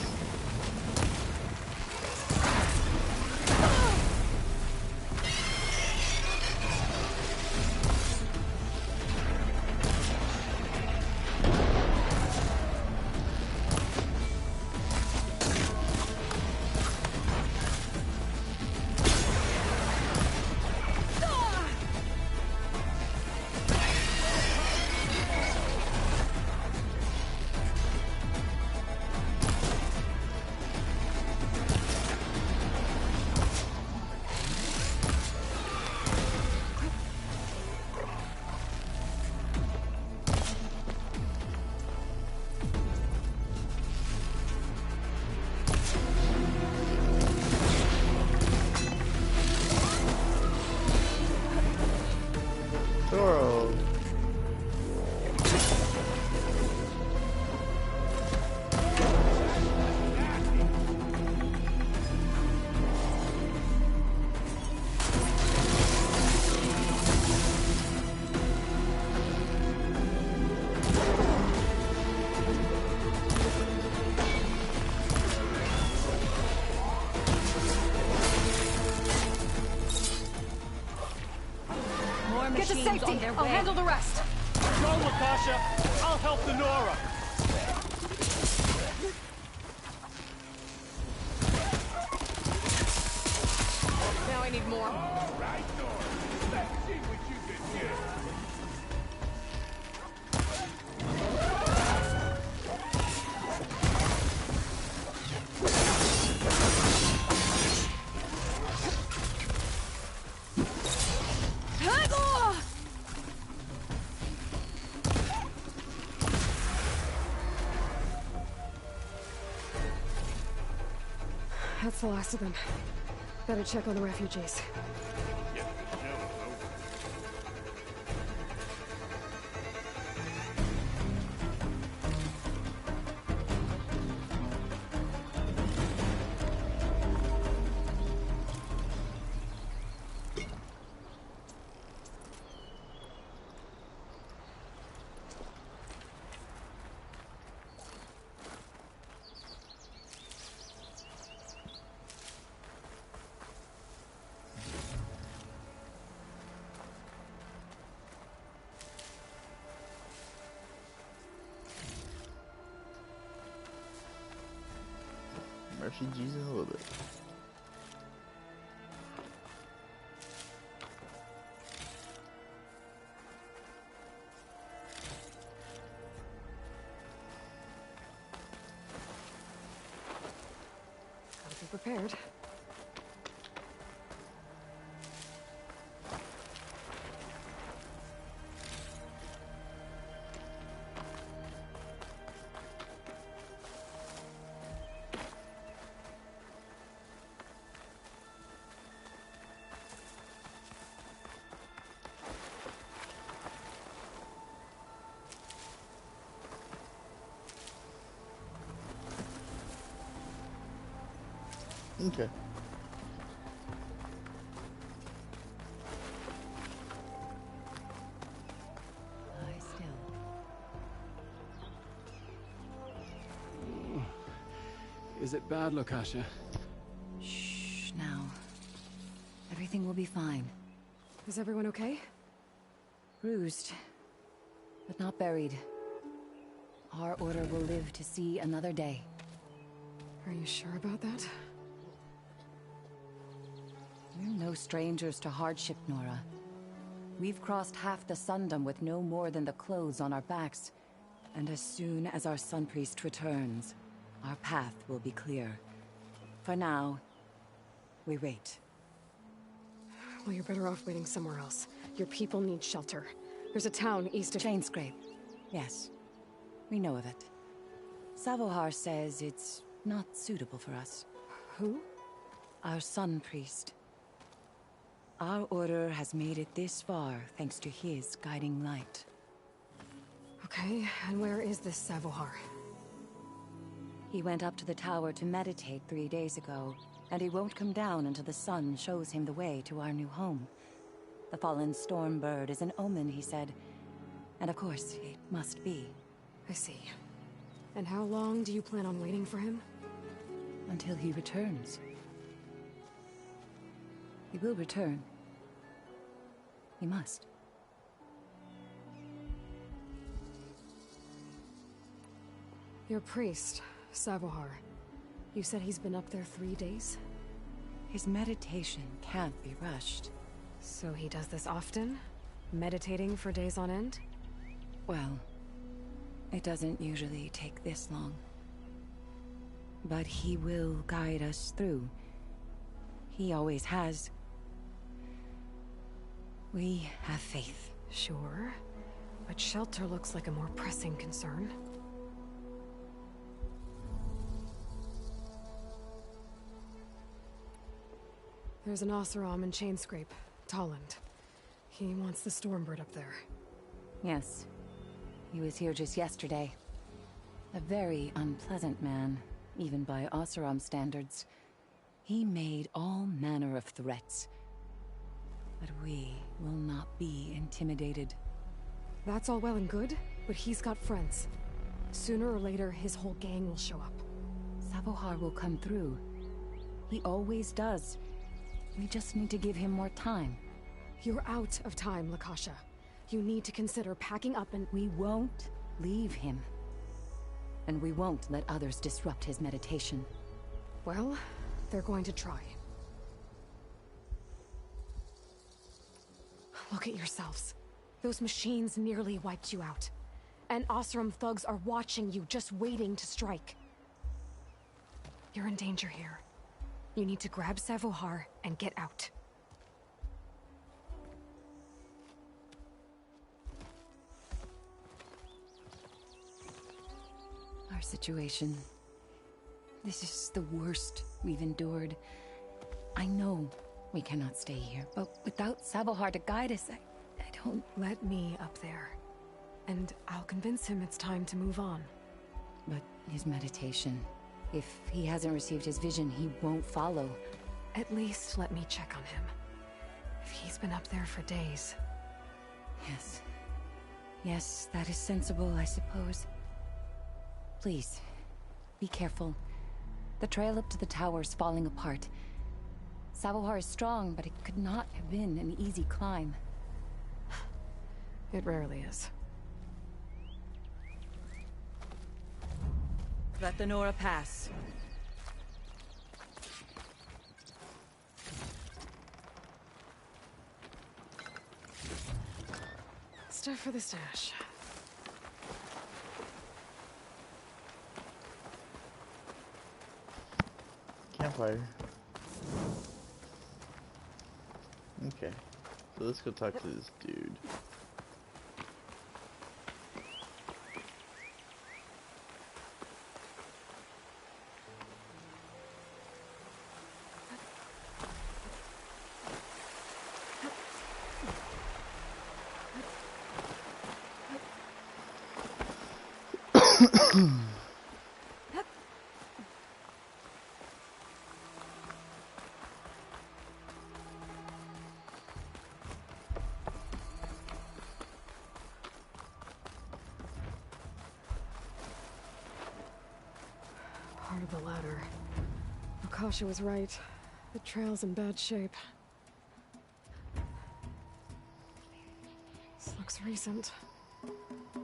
Toro. Get to safety! I'll handle the rest! Go, Lakasha! I'll help the Nora! Now I need more. All right, Nora. Let's see what you can do. That's the last of them. Better check on the refugees. Refugees in a little bit. Gotta be prepared. Okay. Lie still. Is it bad, Lakasha? Shh, now. Everything will be fine. Is everyone okay? Bruised, but not buried. Our order will live to see another day. Are you sure about that? We're no strangers to hardship, Nora. We've crossed half the Sundom with no more than the clothes on our backs. And as soon as our Sun Priest returns, our path will be clear. For now, we wait. Well, you're better off waiting somewhere else. Your people need shelter. There's a town east of... Chainscrape. Yes. We know of it. Savohar says it's not suitable for us. Who? Our Sun Priest. Our order has made it this far thanks to his guiding light. Okay, and where is this Savohar? He went up to the tower to meditate 3 days ago, and he won't come down until the sun shows him the way to our new home. The fallen Stormbird is an omen, he said. And of course, it must be. I see. And how long do you plan on waiting for him? Until he returns. He will return. He must. Your priest, Savohar. You said he's been up there 3 days? His meditation can't be rushed. So he does this often? Meditating for days on end? Well, it doesn't usually take this long. But he will guide us through. He always has. We have faith. Sure. But shelter looks like a more pressing concern. There's an Oseram in Chainscrape, Tolland. He wants the Stormbird up there. Yes. He was here just yesterday. A very unpleasant man, even by Oseram standards. He made all manner of threats. But we will not be intimidated. That's all well and good, but he's got friends. Sooner or later, his whole gang will show up. Savohar will come through. He always does. We just need to give him more time. You're out of time, Lakasha. You need to consider packing up and... We won't leave him. and we won't let others disrupt his meditation. Well, they're going to try. Look at yourselves. Those machines nearly wiped you out. And Osram thugs are watching you, just waiting to strike. You're in danger here. You need to grab Savohar and get out. Our situation... this is the worst we've endured. I know we cannot stay here, but without Savohar to guide us, I don't... Let me up there. And I'll convince him it's time to move on. But his meditation... if he hasn't received his vision, he won't follow. At least let me check on him. If he's been up there for days. Yes. Yes, that is sensible, I suppose. Please, be careful. The trail up to the tower's falling apart. Savohar is strong, but it could not have been an easy climb. It rarely is. Let the Nora pass. Stuff for the stash. Campfire. Okay. So let's go talk to this dude. Part of the ladder. Akasha was right. The trail's in bad shape. This looks recent.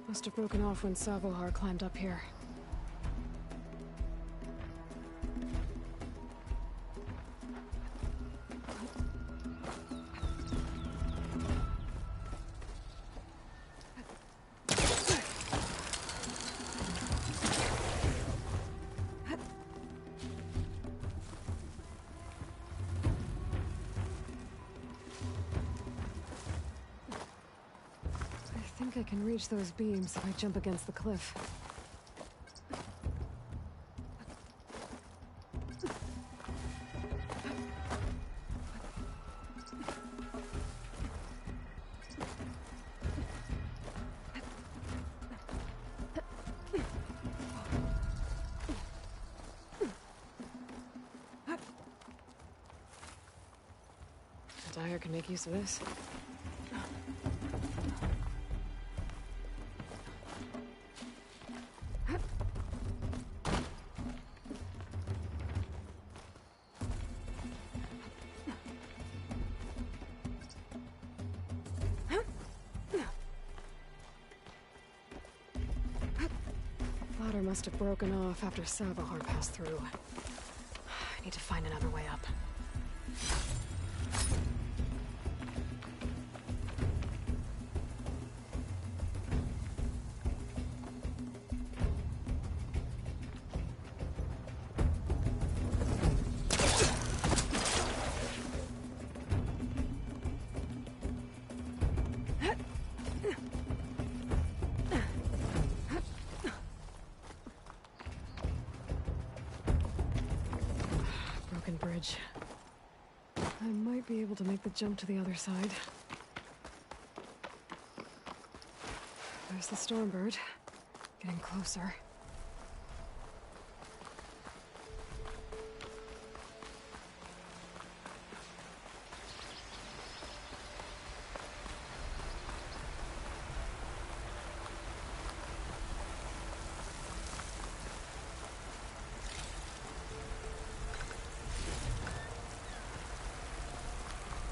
Must have broken off when Savohar climbed up here. I think I can reach those beams if I jump against the cliff. Dyer can make use of this. Ladder must have broken off after Savohar passed through. I need to find another way up. Bridge. I might be able to make the jump to the other side. There's the Stormbird. Getting closer.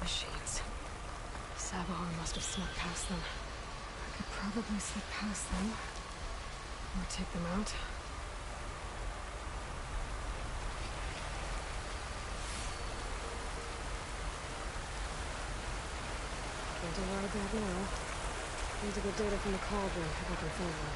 Machines. Savohar must have snuck past them. I could probably slip past them. Or take them out. to ride that now. Need to get data from the cauldron if I can find one.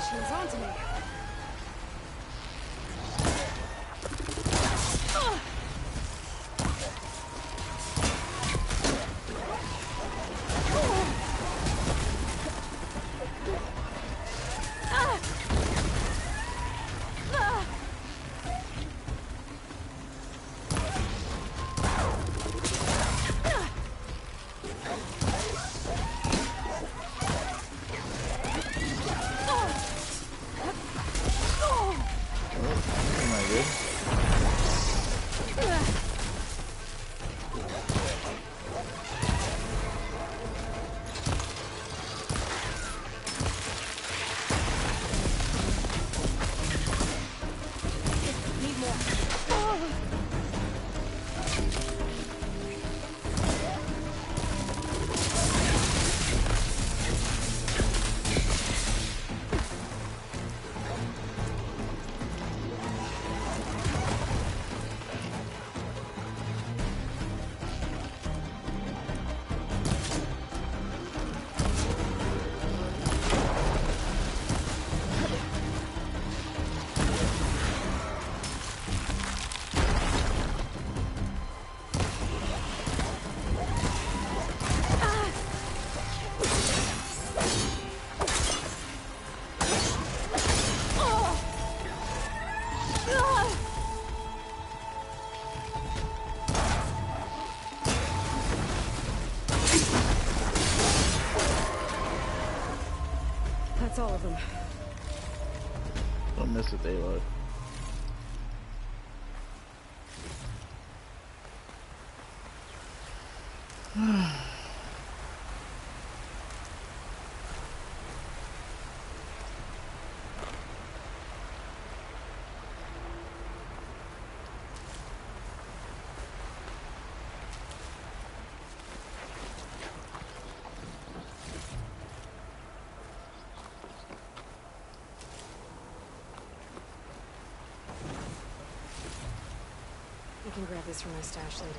She's onto me. That's all of them. Don't miss it, Aloys. I can grab this from my stash later.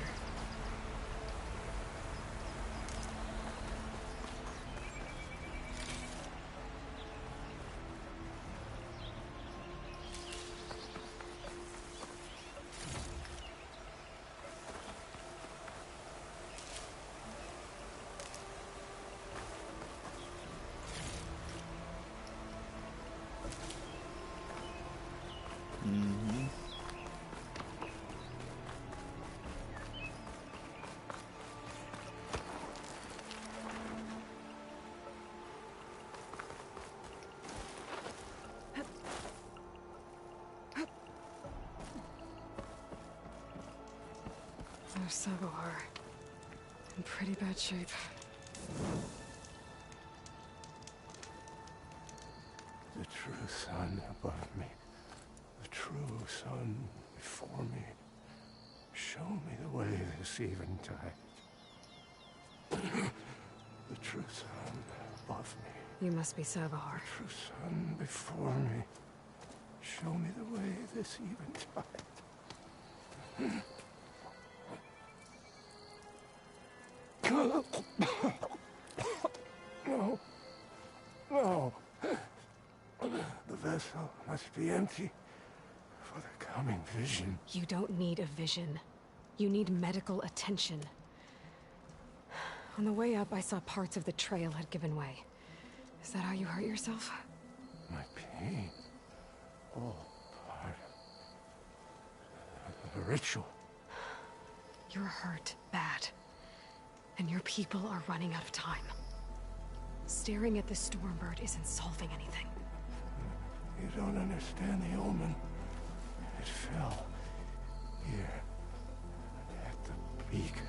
There's Sabohar. In pretty bad shape. The true sun above me. The true sun before me. Show me the way this eventide. The true sun above me. You must be Sabohar. The true sun before me. Show me the way this eventide. No. No. The vessel must be empty for the coming vision. You don't need a vision. You need medical attention. On the way up, I saw parts of the trail had given way. Is that how you hurt yourself? My pain. All part of the ritual. You're hurt bad. And your people are running out of time. Staring at the Stormbird isn't solving anything. You don't understand the omen. It fell here at the beacon.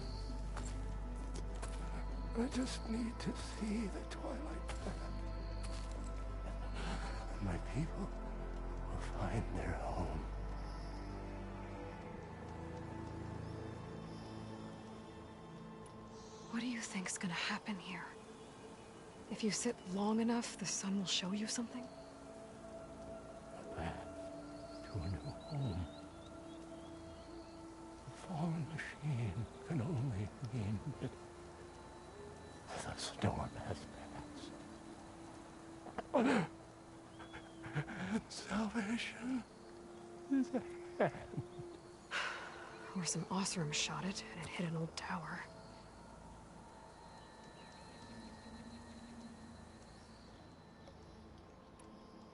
I just need to see the Twilight Path. My people will find their home. What do you think's gonna happen here? If you sit long enough, the sun will show you something? A path to a new home. A fallen machine can only mean that the storm has passed. And salvation is at hand. Or some Osram shot it, and it hit an old tower.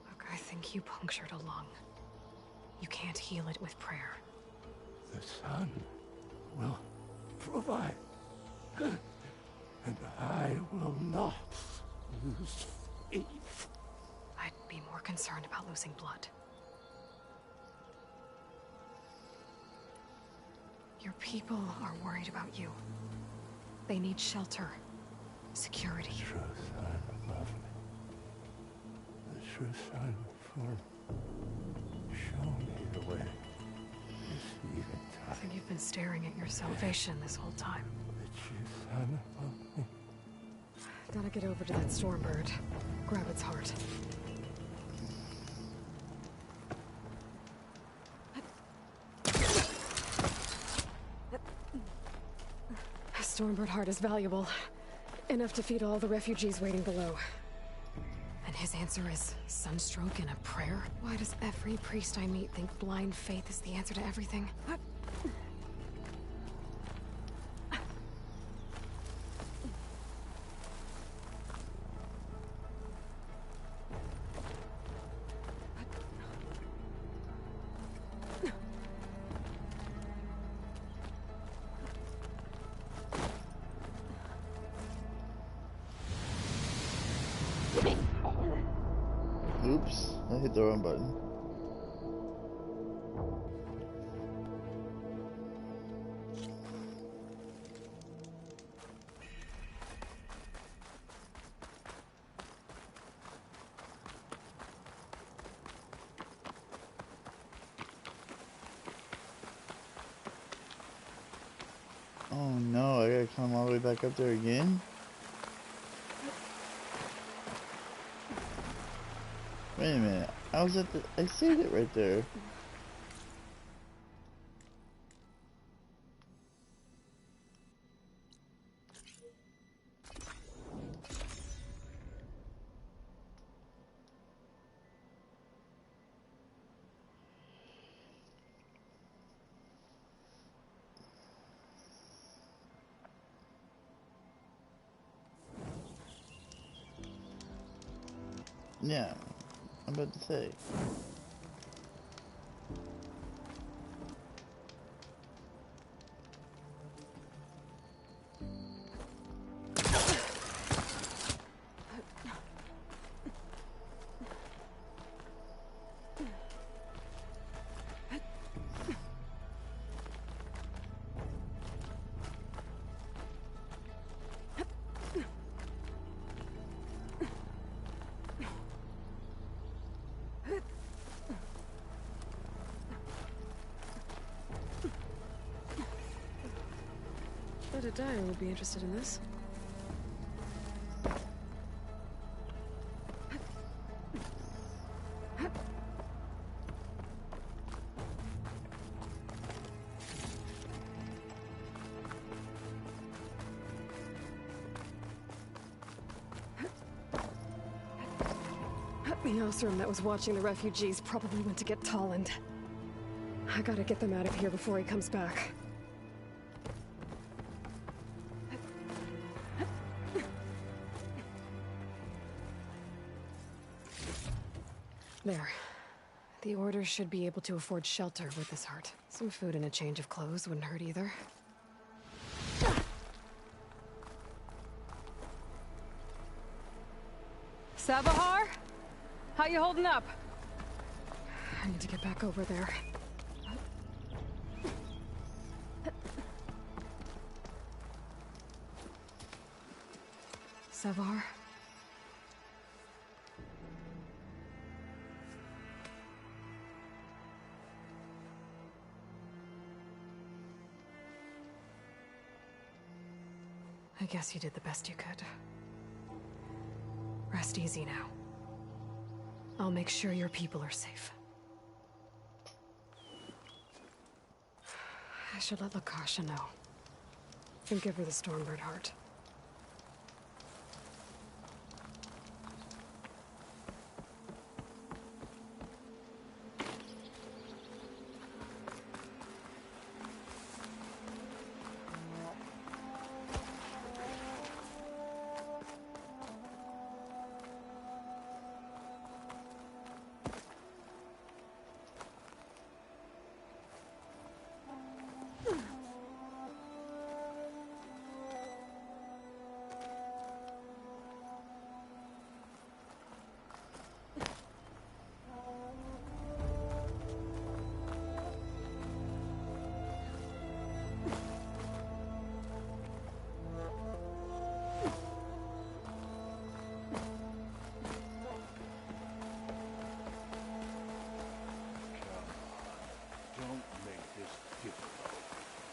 Look, I think you punctured a lung. You can't heal it with prayer. The sun will provide. And I will not lose faith. I'd be more concerned about losing blood. Your people are worried about you. They need shelter, security. The true sun above me. The true sun before me. Show me the way. This even I think you've been staring at your salvation this whole time. The true sun above me. Gotta get over to that Stormbird. Grab its heart. A Stormbird heart is valuable. Enough to feed all the refugees waiting below. And his answer is sunstroke and a prayer? Why does every priest I meet think blind faith is the answer to everything? Oops, I hit the wrong button. Oh no, I gotta climb all the way back up there again? Wait a minute, I saved it right there. Yeah, I'm about to say. Bet a dyer would be interested in this. The Osram that was watching the refugees probably went to get Tolland. I gotta get them out of here before he comes back. There. The Order should be able to afford shelter with this heart. Some food and a change of clothes wouldn't hurt either. Savahar? How you holding up? I need to get back over there. Savahar? I guess you did the best you could. Rest easy now. I'll make sure your people are safe. I should let Lakasha know. And give her the Stormbird heart.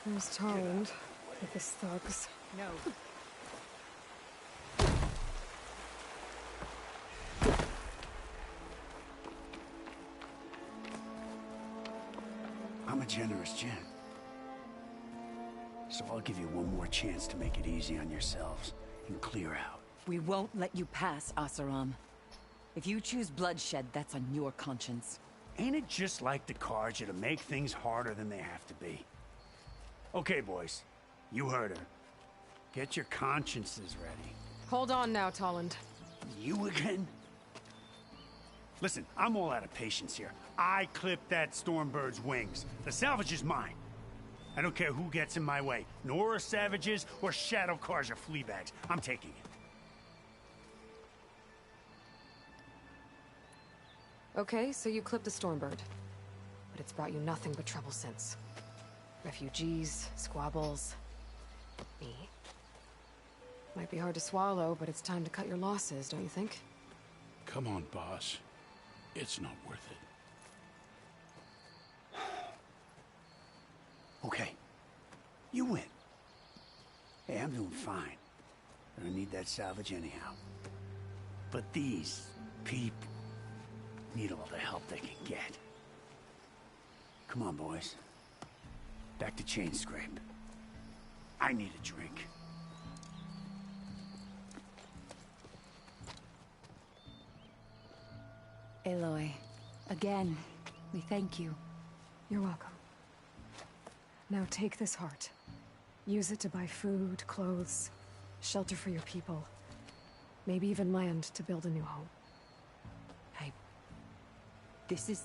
There's Tolland with his thugs. No. I'm a generous gent. So I'll give you one more chance to make it easy on yourselves and clear out. We won't let you pass, Asaram. If you choose bloodshed, that's on your conscience. Ain't it just like the Carja to make things harder than they have to be? Okay, boys. You heard her. Get your consciences ready. Hold on now, Tolland. You again? Listen, I'm all out of patience here. I clipped that Stormbird's wings. The salvage is mine. I don't care who gets in my way. Nora savages or Shadow Carja fleabags. I'm taking it. Okay, so you clipped the Stormbird. But it's brought you nothing but trouble since. Refugees, squabbles, me. Might be hard to swallow, but it's time to cut your losses, don't you think? Come on, boss. It's not worth it. Okay. You win. Hey, I'm doing fine. I don't need that salvage anyhow. But these people need all the help they can get. Come on, boys. Back to Chain Scrape. I need a drink. Aloy, again, we thank you. You're welcome. Now take this heart. Use it to buy food, clothes, shelter for your people. Maybe even land to build a new home. This is...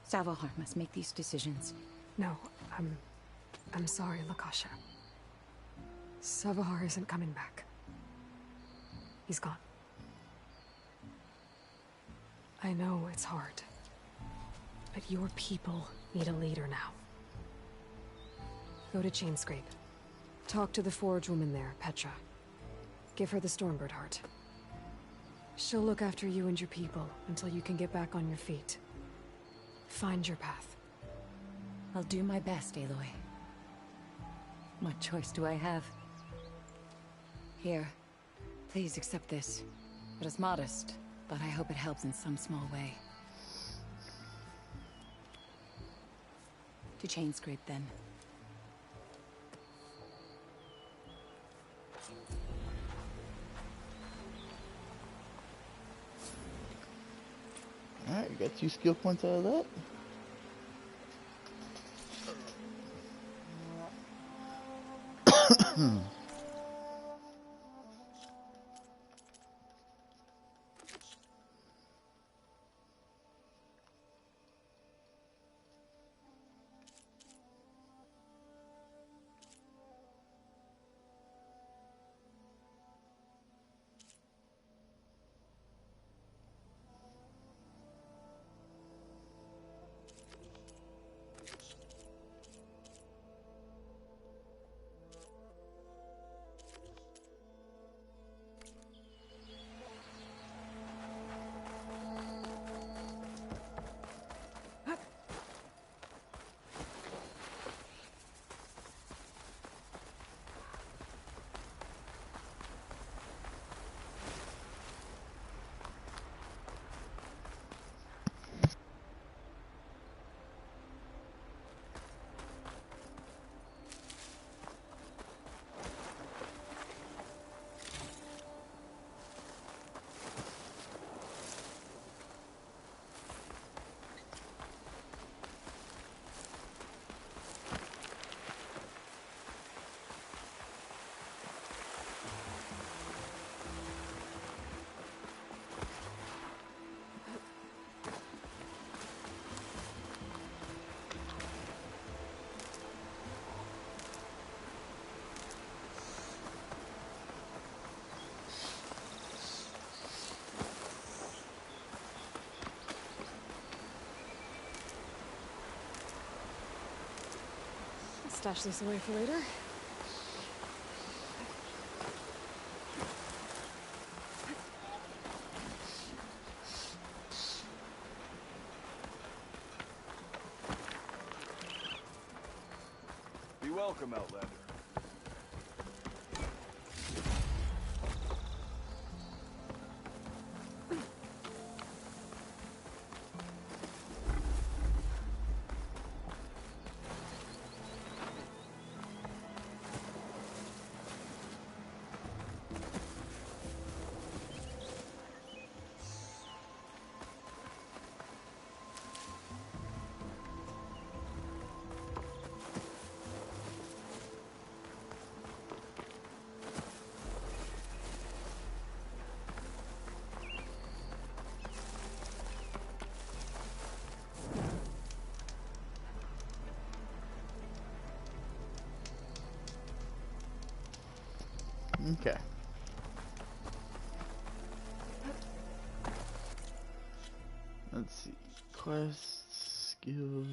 Savahar must make these decisions. No, I'm sorry, Lakasha. Savahar isn't coming back. He's gone. I know it's hard, but your people need a leader now. Go to Chainscrape. Talk to the forge woman there, Petra. Give her the Stormbird heart. She'll look after you and your people until you can get back on your feet. Find your path. I'll do my best, Aloy. What choice do I have? Here, please accept this. It is modest, but I hope it helps in some small way. To Chainscrape, then. Alright, you got 2 skill points out of that. Stash this away for later. Be welcome, Outlander. Okay. Let's see. Quests, skills.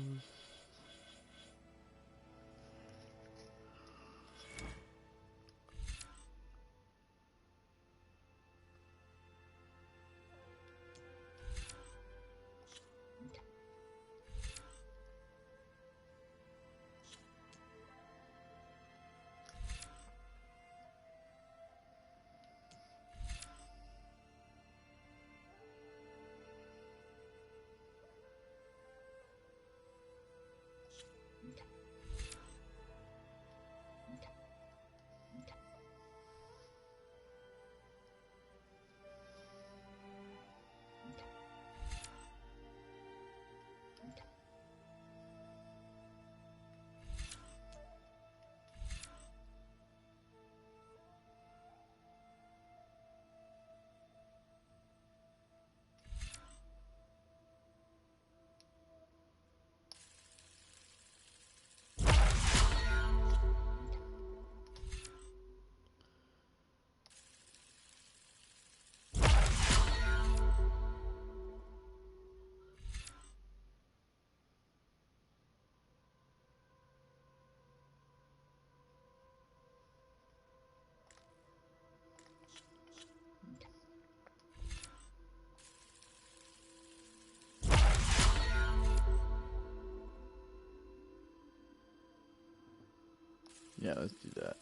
Yeah, let's do that.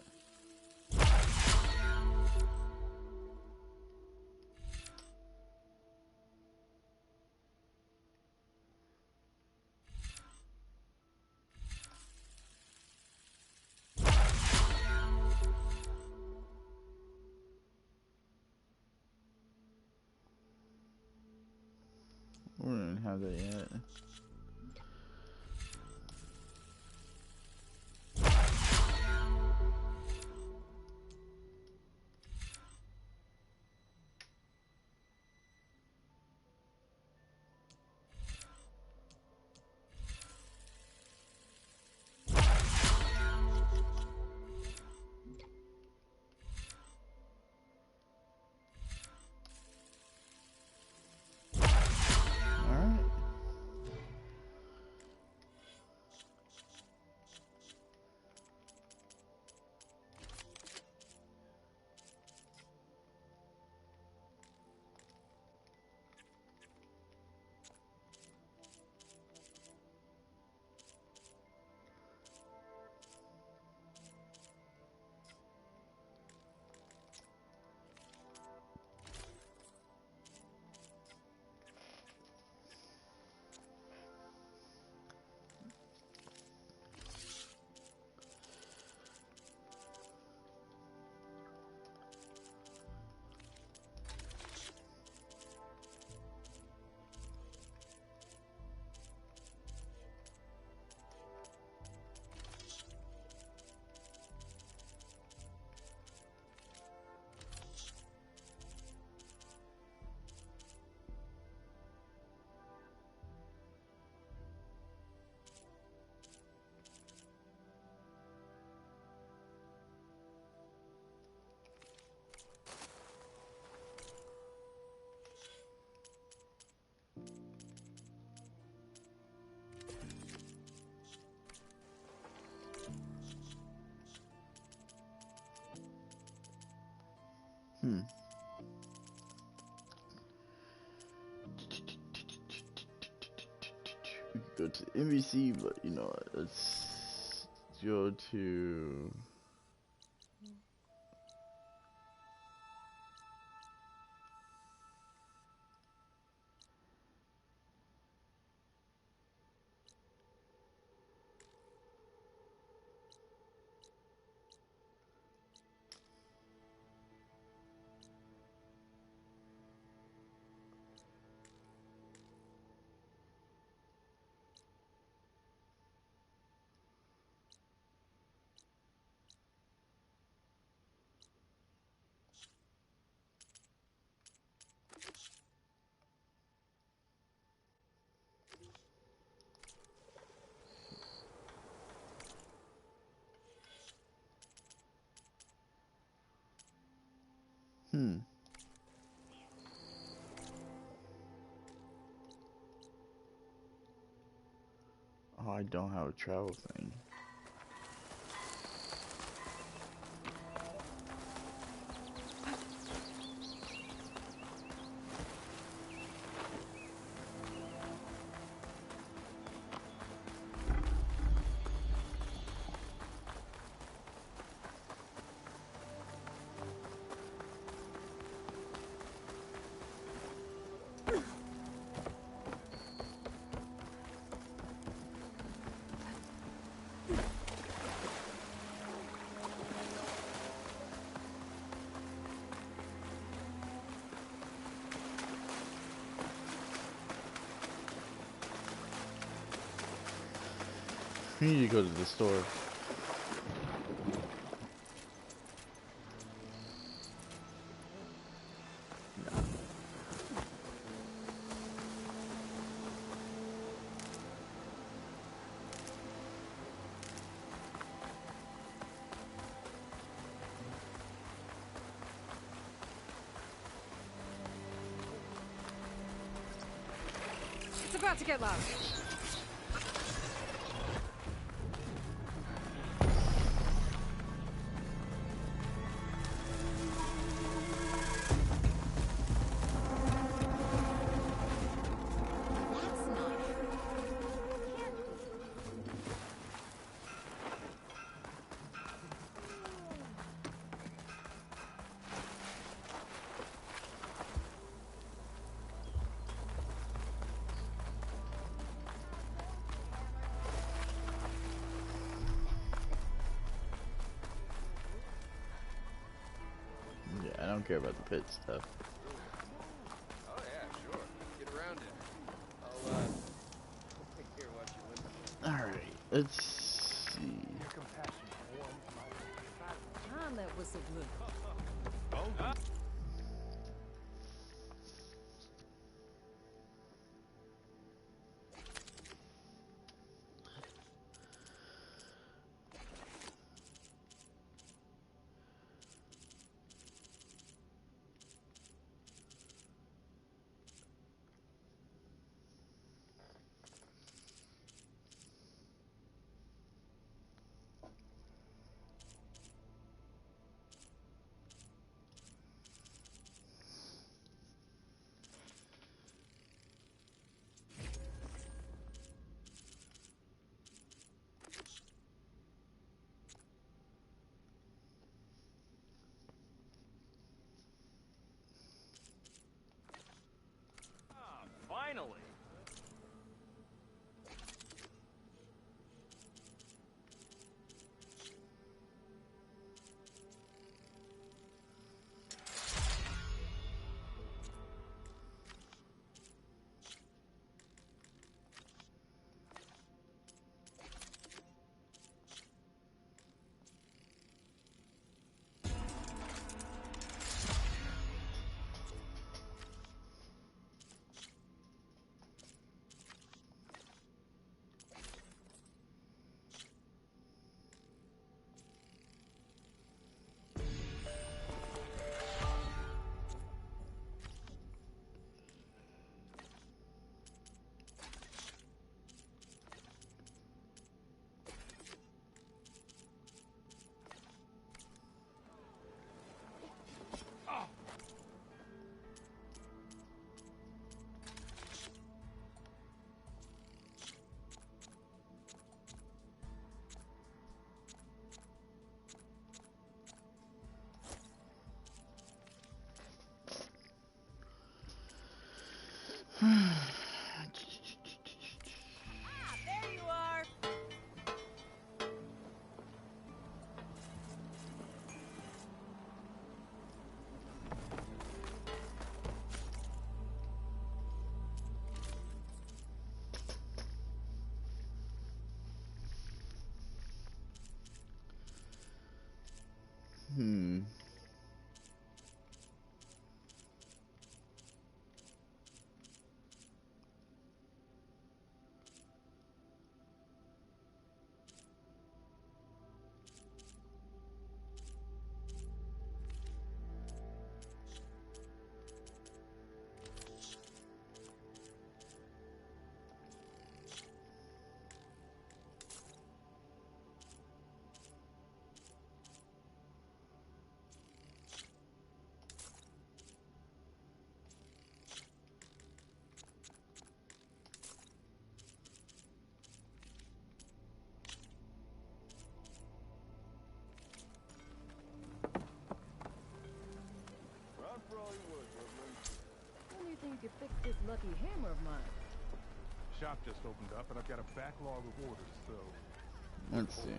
We don't even have that yet. Hmm. We could go to the NBC, but you know what? Let's go to. Hmm. Oh, I don't have a travel thing. We need to go to the store. It's about to get loud. Yeah, I don't care about the pit stuff. Oh yeah, sure. Get around it. I'll take care what you limit. Alright, let's see. Ah, that was so good. Oh. could fix this lucky hammer of mine. Shop just opened up, and I've got a backlog of orders, so... Let's see.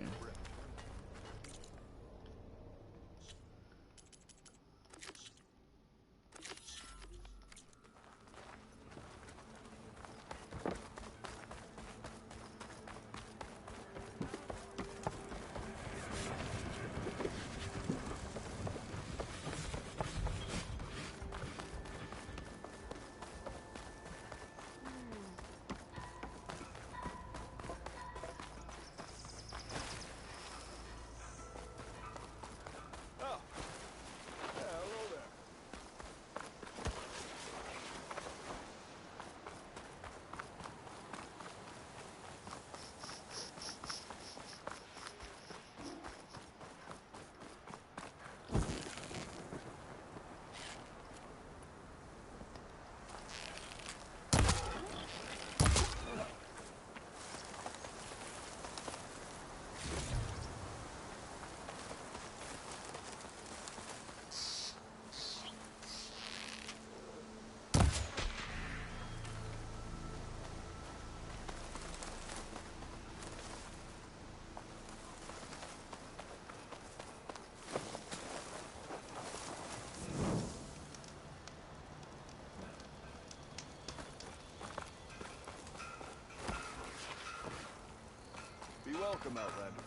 Be welcome, Outlander.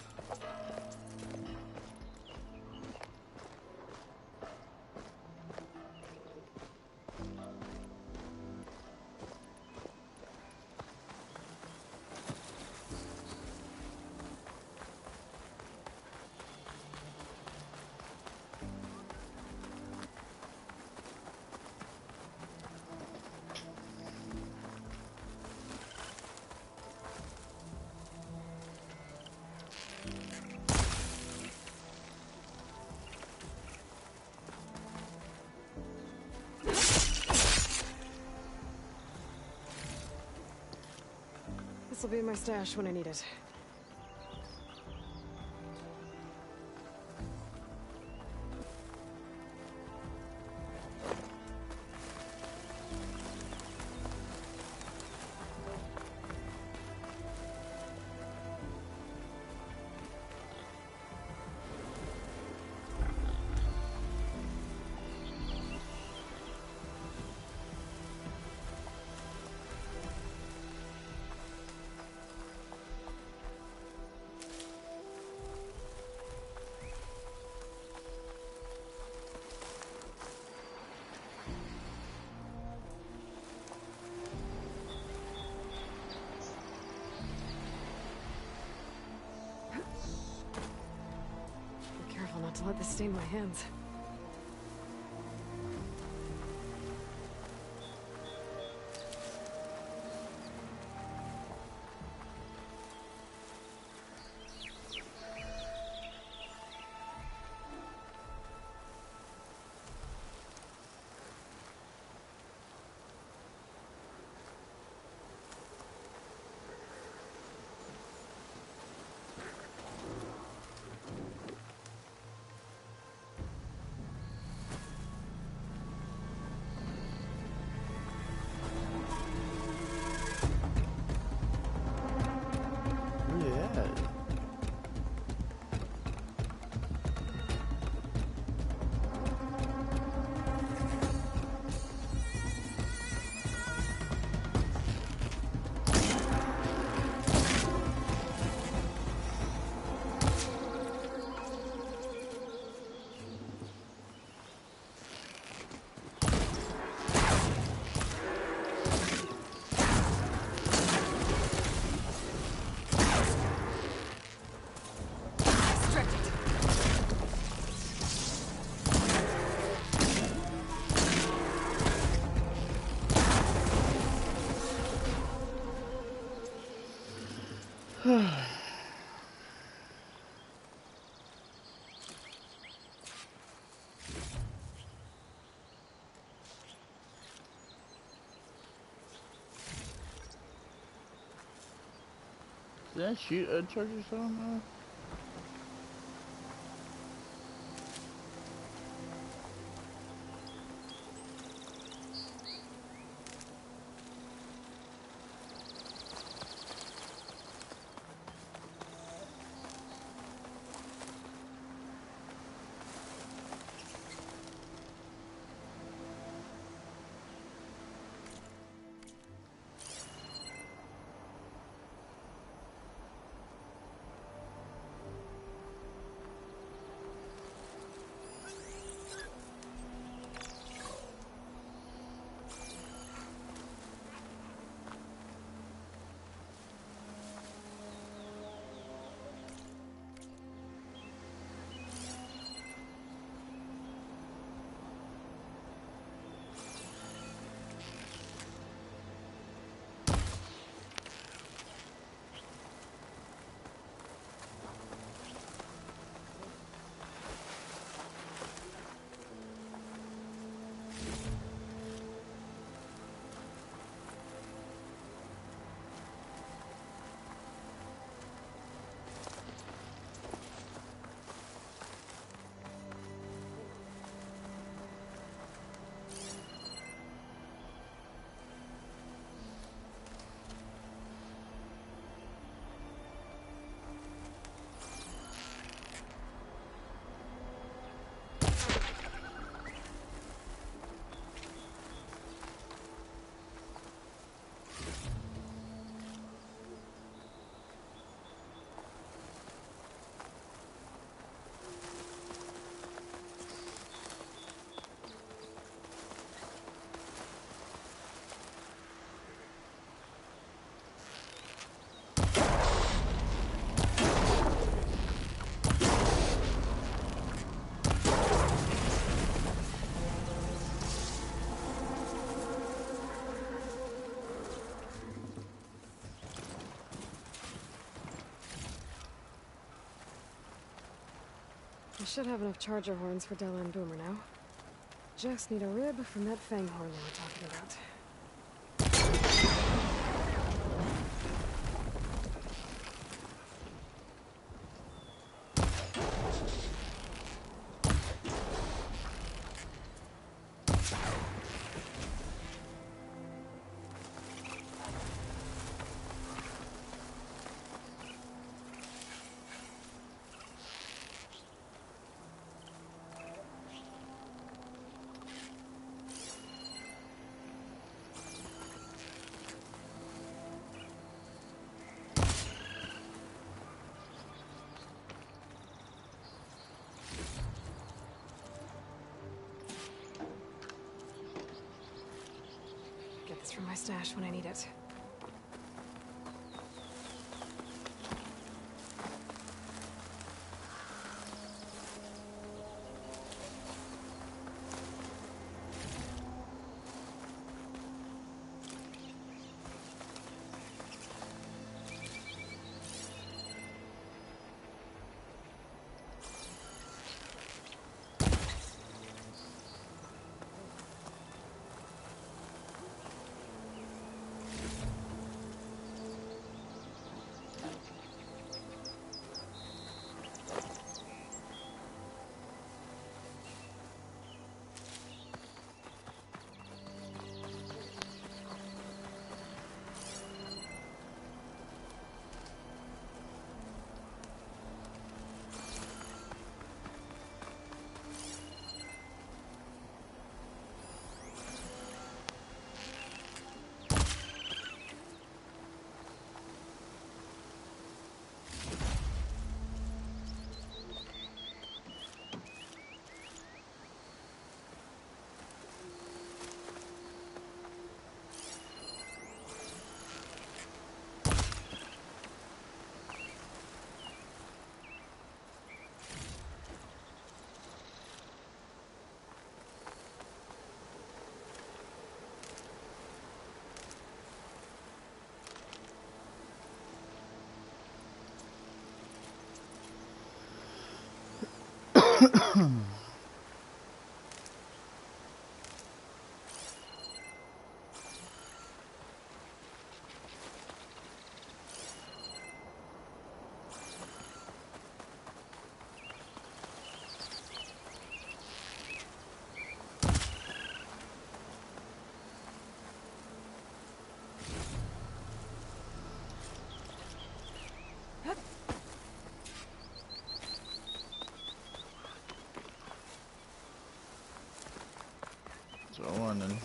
This'll be my stash when I need it. Be careful not to let this stain my hands. Did I shoot a charger somehow? I should have enough charger horns for Della and Boomer now. Just need a rib from that fang horn they were talking about. Get this from my stash when I need it. So I wanted.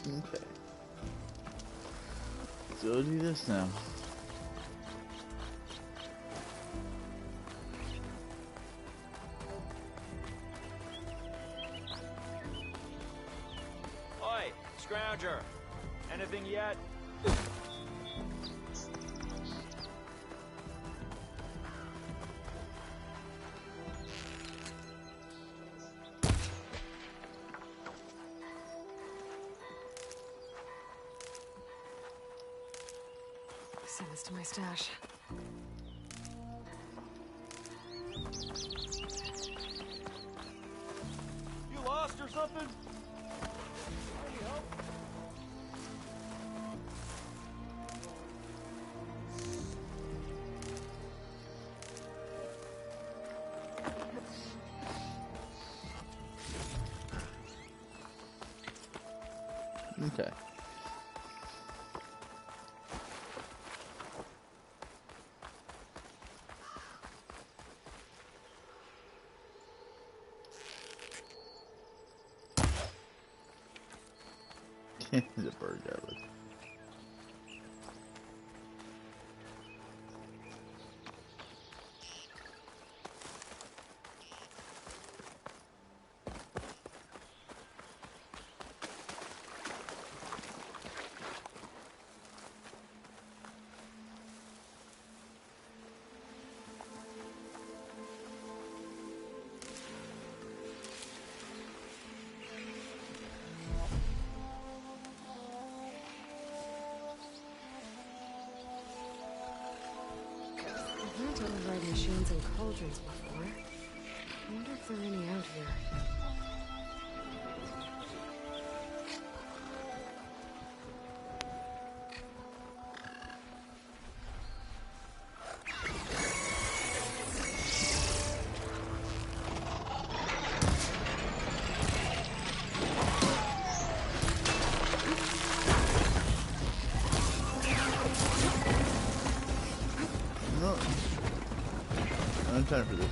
Okay. So we'll do this now. Oi, Scrounger. Anything yet? Send this to my stash. You lost or something? Any help? Okay. The bird gatherer. I've heard of riding machines and cauldrons before. I wonder if there are any out here. No. I don't have time for this.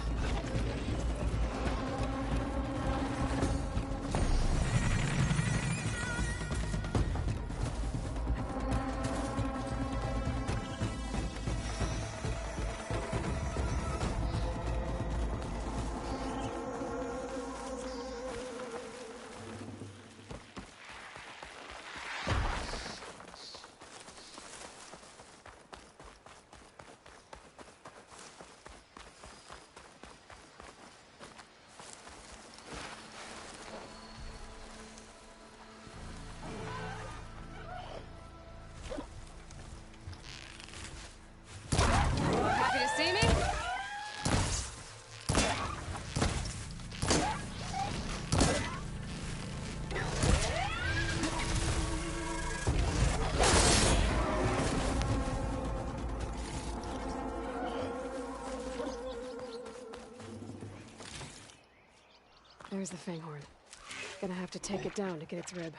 Happy to see me? There's the Fanghorn. Gonna have to take it down to get its rib.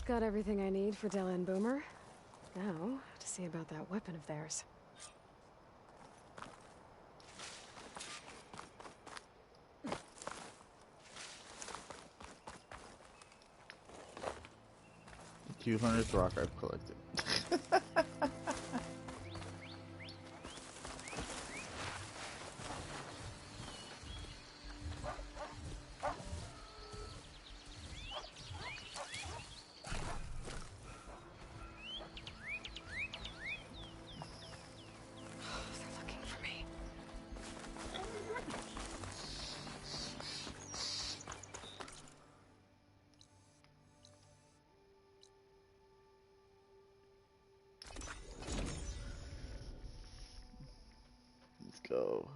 Got everything I need for Della and Boomer. Now, to see about that weapon of theirs. The 200th rock I've collected. Let's go.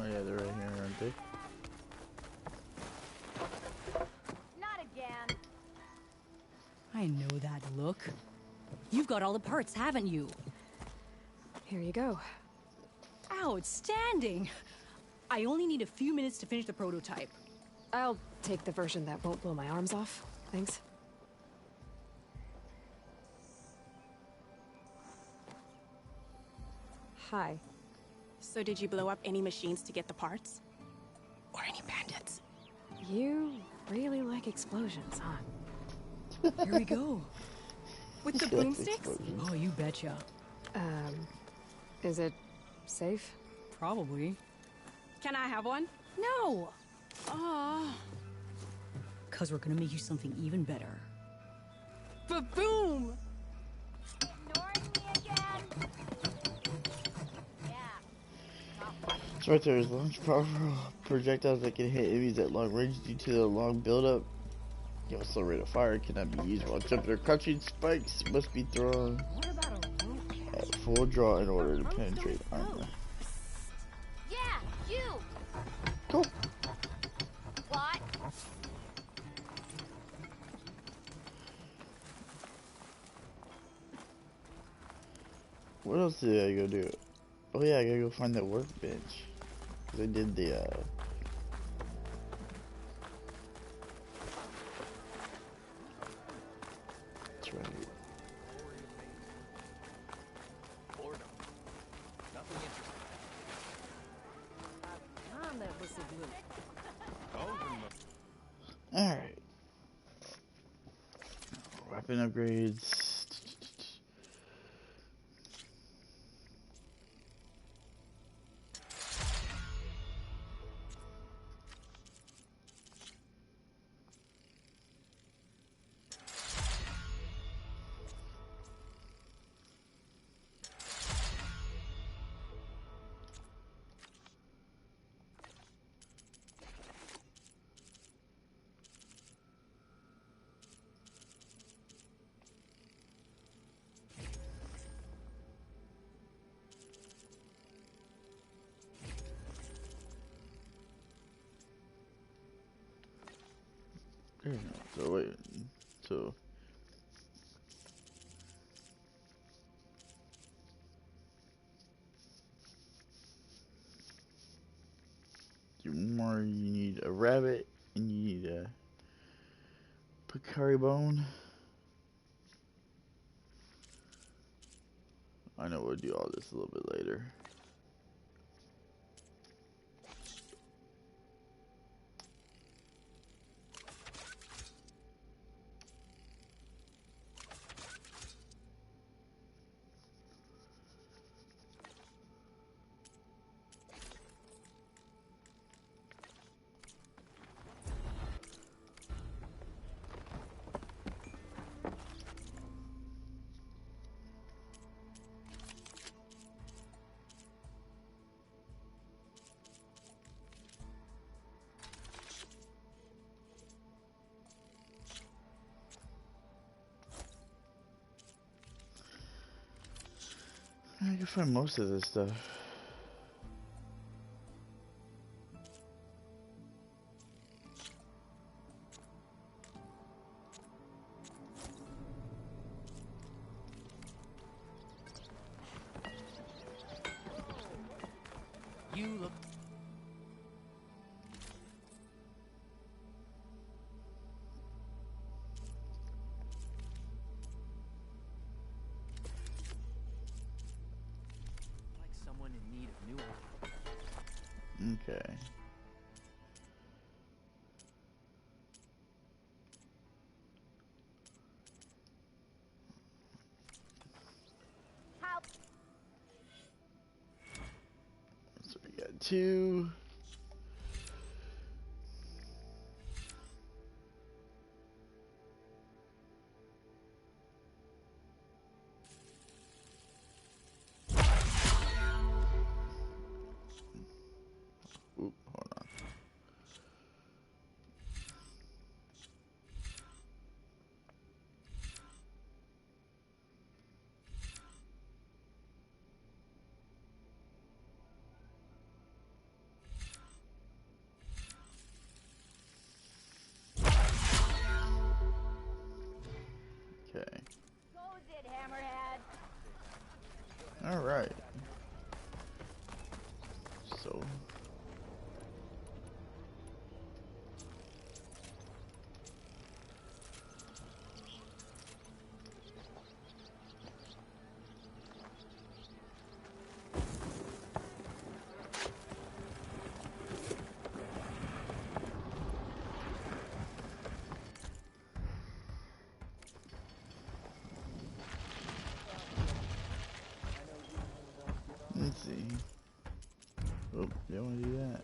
Oh yeah, they're right here, aren't they? Not again. I know that look. You've got all the parts, haven't you? Here you go. Outstanding! I only need a few minutes to finish the prototype. I'll take the version that won't blow my arms off. Thanks. Hi. So did you blow up any machines to get the parts? Or any bandits? You really like explosions, huh? Here we go. With the boomsticks? Oh, you betcha. Is it safe? Probably. Can I have one? No! Aw. 'Cause we're gonna make you something even better. Ba-boom! It's right there. As launch powerful projectiles that can hit enemies at long range due to the long buildup. Your slow rate of fire cannot be used while jumping or crouching. Spikes must be thrown at full draw in order to penetrate armor. Yeah, you. Cool. What? What else did I go do? Oh yeah, I gotta go find that workbench. Cause I did the that's right. Alright. Weapon upgrades. There we go. So wait, so you need a rabbit and you need a Picari bone. I know we'll do all this a little bit later. I can find most of this stuff. You look... like someone in need of new... Okay. So we got 2. Oop, hold on. Alright. So. Let's see. Oh, they want to do that.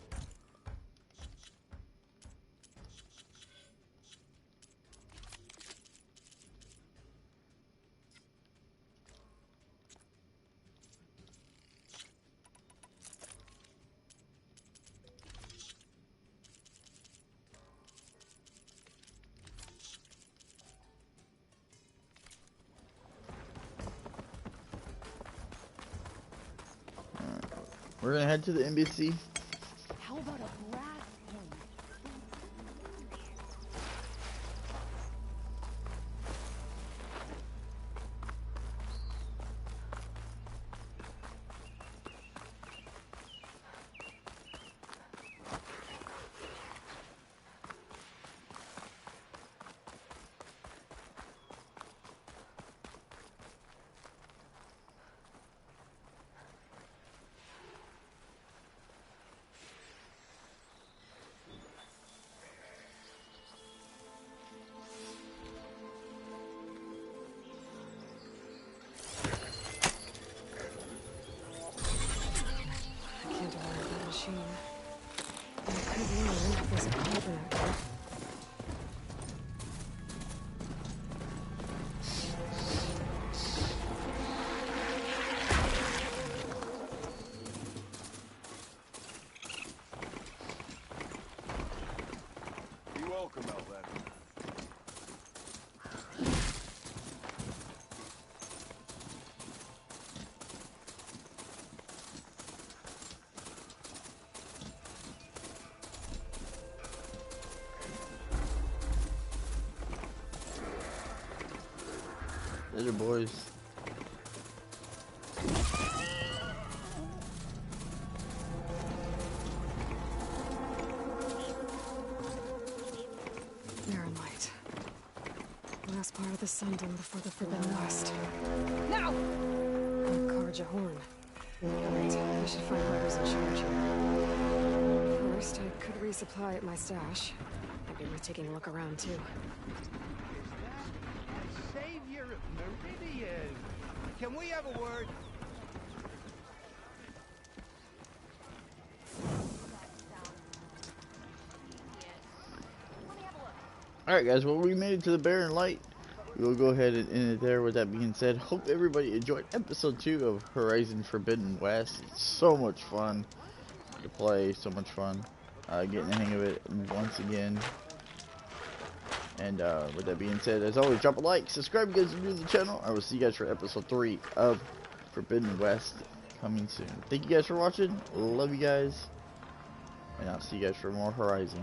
We're gonna head to the embassy. How about a brass home? Machine. I could learn if there's a carbon actor. Be welcome, Outlander. Later, boys. Mirror light. Last part of the Sundom before the Forbidden West. Now! Karja horn. Right, I should find whoever's in charge here. First, I could resupply at my stash. Maybe worth taking a look around, too. Savior of Meridian. Can we have a word? Alright guys, well we made it to the Barren Light. We'll go ahead and end it there. With that being said, hope everybody enjoyed episode 2 of Horizon Forbidden West. It's so much fun to play, so much fun. Getting the hang of it once again. And with that being said, as always, drop a like, subscribe if you guys are new to the channel. I will see you guys for episode 3 of Forbidden West coming soon. Thank you guys for watching. Love you guys. And I'll see you guys for more Horizon.